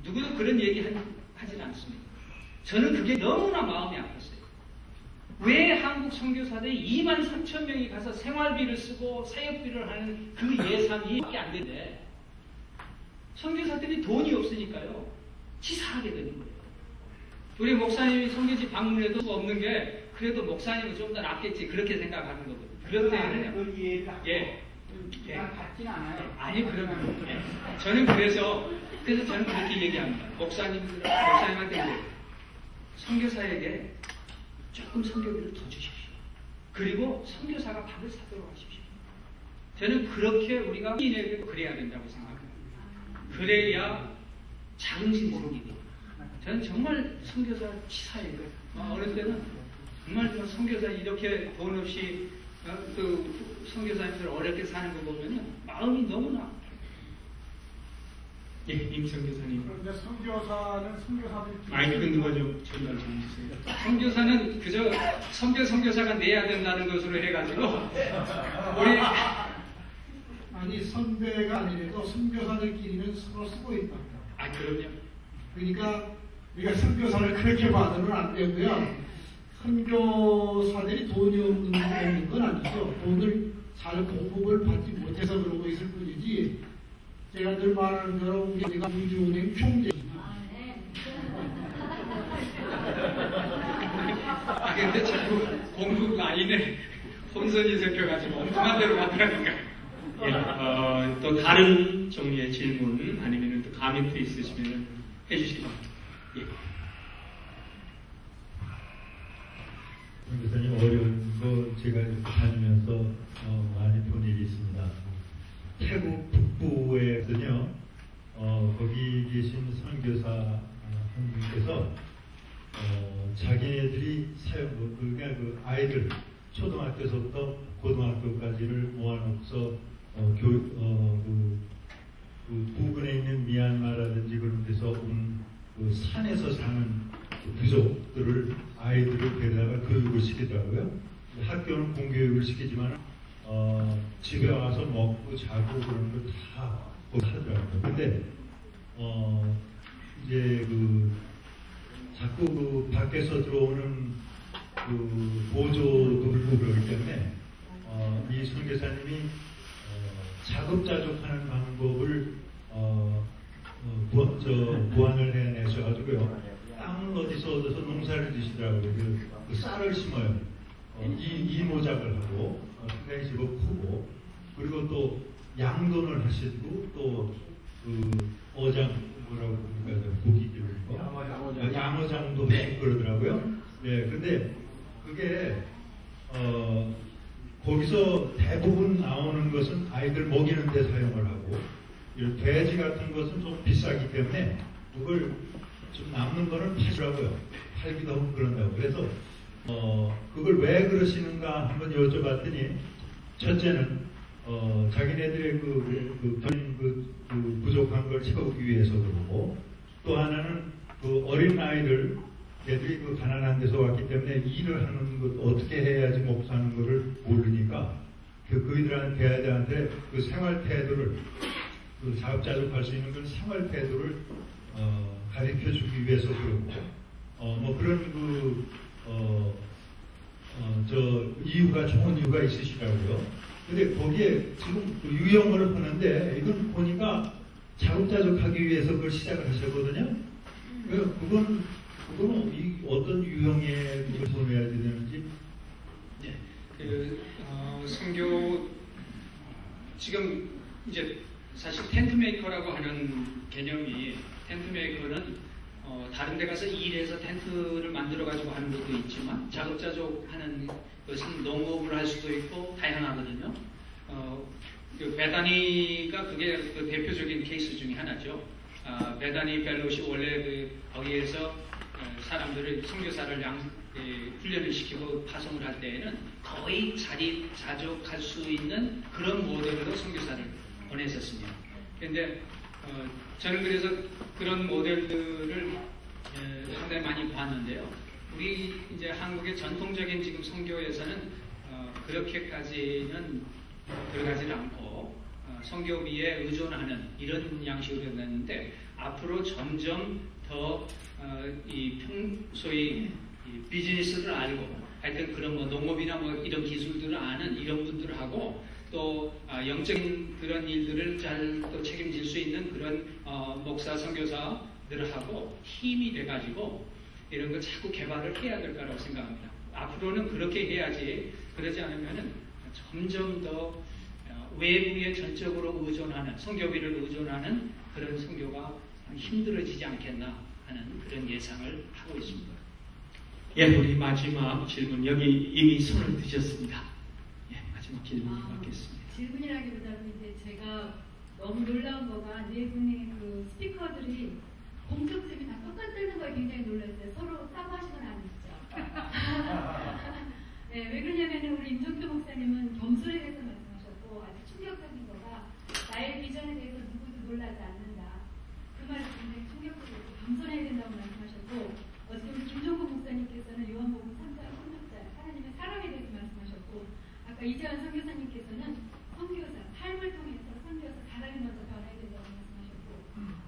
누구도 그런 얘기 하진 않습니다. 저는 그게 너무나 마음이 아팠어요. 왜 한국 선교사들이 2만 3천 명이 가서 생활비를 쓰고 사역비를 하는 그 예산이 밖에 안 되는데 선교사들이 돈이 없으니까요. 치사하게 되는 거예요. 우리 목사님이 선교지 방문해도 없는 게 그래도 목사님은 좀 더 낫겠지 그렇게 생각하는 거거든요. 그럴 때는 예. 같지는 않아요. 아니 그러면 저는 그래서 저는 그렇게 얘기합니다. 목사님한테 선교사에게 조금 선교비를 더 주십시오. 그리고 선교사가 밥을 사도록 하십시오. 저는 그렇게 우리가 인에게 그래야 된다고 생각합니다. 그래야 자긍심이 생기고 저는 정말 선교사 치사해요. 어릴 때는 정말 선교사 이렇게 돈 없이 그 선교사님들 어렵게 사는 거 보면은 마음이 너무나. 예, 임성 교사님. 그런데 선교사는 선교사들이 마이크 누가 좀 전달 좀 해주세요. 선교사는 그저 선교사가 내야 된다는 것으로 해가지고 우리 아니 선배가 아니래도 선교사들끼리는 서로 쓰고 있답니다. 아 그럼요. 그러니까 우리가 선교사를 그렇게 봐서는 안 되고요. 선교사들이 돈이 없는 건 아니죠. 돈을 잘 공급을 받지 못해서 그러고 있을 뿐이지. 제가 늘 말하는 대로 우리가 우주은행 총재입니다. 아 근데 자꾸 공급 라인에 혼선이 생겨가지고 엉뚱한 데로 가더라니까. 예, 또 다른 종류의 질문 아니면 또 가멘트 있으시면 해주시기 바랍니다. 예. 교수님 어려운 거 제가 다니면서 많이 본 일이 있습니다. 태국 북부에서는요, 거기 계신 선교사 한 분께서 자기네들이 그러니까 그 아이들 초등학교에서부터 고등학교까지를 모아놓고서 그 부근에 있는 미얀마라든지 그런 데서 온 그 산에서 사는 그 부족들을 아이들을 데려다가 교육을 시키더라고요. 학교는 공교육을 시키지만 집에 와서 먹고 자고 그런 걸 다 하더라고요. 근데 이제 그 자꾸 그 밖에서 들어오는 그 보조도 불고 그러기 때문에 이 선교사님이 자급자족하는 방법을 보완을 해내셔가지고요. 땅을 어디서 얻어서 농사를 지시더라고요. 그 쌀을 심어요. 이모작을 하고 상당히 제법 크고 그리고 또 양돈을 하시고 또 그 어장 뭐라고 그러니까 고기 기르고 양어장도 하시고 그러더라고요. 네, 근데 그게 거기서 대부분 나오는 것은 아이들 먹이는 데 사용을 하고 이런 돼지 같은 것은 좀 비싸기 때문에 그걸 좀 남는 거는 파시라고요. 팔기도 하고 그런다고. 그래서 그걸 왜 그러시는가 한번 여쭤봤더니 첫째는 자기네들의 그 부족한 걸 채우기 위해서 그러고 또 하나는 그 어린 아이들 애들이 그 가난한 데서 왔기 때문에 일을 하는 것 어떻게 해야지 먹고 사는 거를 모르니까 그이들한테 그 생활 태도를 그 자급자족할 수 있는 그 생활 태도를 가르쳐 주기 위해서 그러고 뭐 그런 이유가 좋은 이유가 있으시라고요. 근데 거기에 지금 유형을 하는데 이건 보니까 자급자족하기 위해서 그걸 시작을 하셨거든요. 그건 어떤 유형의 그걸 보내야 되는지. 네, 선교 지금 이제 사실 텐트 메이커라고 하는 개념이 텐트 메이커는 다른 데 가서 일해서 텐트를 만들어 가지고 하는 것도 있지만 자급자족 하는 것은 농업을 할 수도 있고 다양하거든요. 그 베다니가 그게 그 대표적인 케이스 중에 하나죠. 베다니 펠로시 원래 거기에서 사람들을 선교사를 훈련을 시키고 파송을 할 때에는 거의 자족할 수 있는 그런 모델로 선교사를 보냈었습니다. 그런데 저는 그래서 그런 모델들을 상당히 많이 봤는데요. 우리 이제 한국의 전통적인 지금 선교에서는 그렇게까지는 들어가지 않고 선교비에 의존하는 이런 양식으로 됐는데 앞으로 점점 더 이 평소의 이 비즈니스를 알고 하여튼 그런 뭐 농업이나 뭐 이런 기술들을 아는 이런 분들하고 또 영적인 그런 일들을 잘 또 책임질 수 있는 그런 목사 선교사들하고 힘이 돼가지고 이런 거 자꾸 개발을 해야 될 거라고 생각합니다. 앞으로는 그렇게 해야지 그러지 않으면은 점점 더 외부에 전적으로 의존하는 선교비를 의존하는 그런 선교가 힘들어지지 않겠나 하는 그런 예상을 하고 있습니다. 예, 우리 마지막 질문 여기 이미 손을 드셨습니다. 예, 마지막 질문 받겠습니다. 질문이라기보다는 이제 제가 너무 놀라운 거가 네 분의 그 스피커들이 공통점이 다 똑같다는 거에 굉장히 놀랐어요. 서로 따고하시는 건 아니죠. 네, 왜 그러냐면은 우리 임종표 목사님은 겸손에 대해서 말씀하셨고 아주 충격적인 거가 나의 비전에 대해서 누구도 놀라지 않는다. 그 말이 굉장히 충격적이고 겸손해야 된다고 말씀하셨고 어쨌든 김종국 목사님께서는 요한복음 3장 16절 하나님의 사랑에 대해서 말씀하셨고 아까 이재환 선교사님께서는 선교사 삶을 통해서 선교사 사람이 먼저 변해야 된다고 말씀하셨고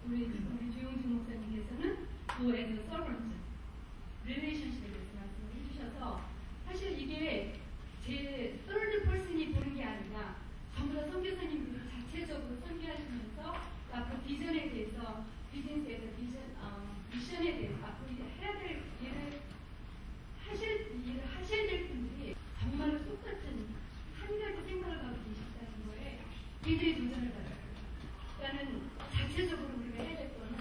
우리 조용준 목사님께서는 또 as a servant 릴레이션십에 대해서 말씀을 해주셔서 사실 이게 제 third person이 보는 게 아니라 전부 다 선교사님들이 자체적으로 선교하시면서 앞으로 비전에 대해서 비즈니스에 대해서 미션에 대해서 앞으로 해야 될 일을 하셔야 될 분들이 정말로 똑같은 한 가지 생각을 하고 계시다는 거에 굉장히 도전을 받아요. 그러니까는 자체적으로 우리가 해야 될 거는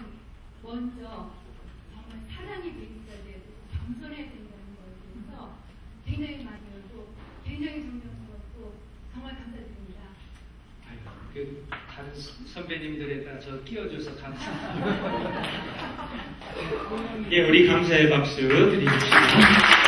먼저 정말 사랑이 있어야 되고 겸손해야 된다는 거에 대해서 굉장히 많이 배웠고 굉장히 존경스럽고 정말 감사드립니다. 그 다른 선배님들에다 저 끼워줘서 감사합니다. 예, 우리 감사의 박수 드리십시오.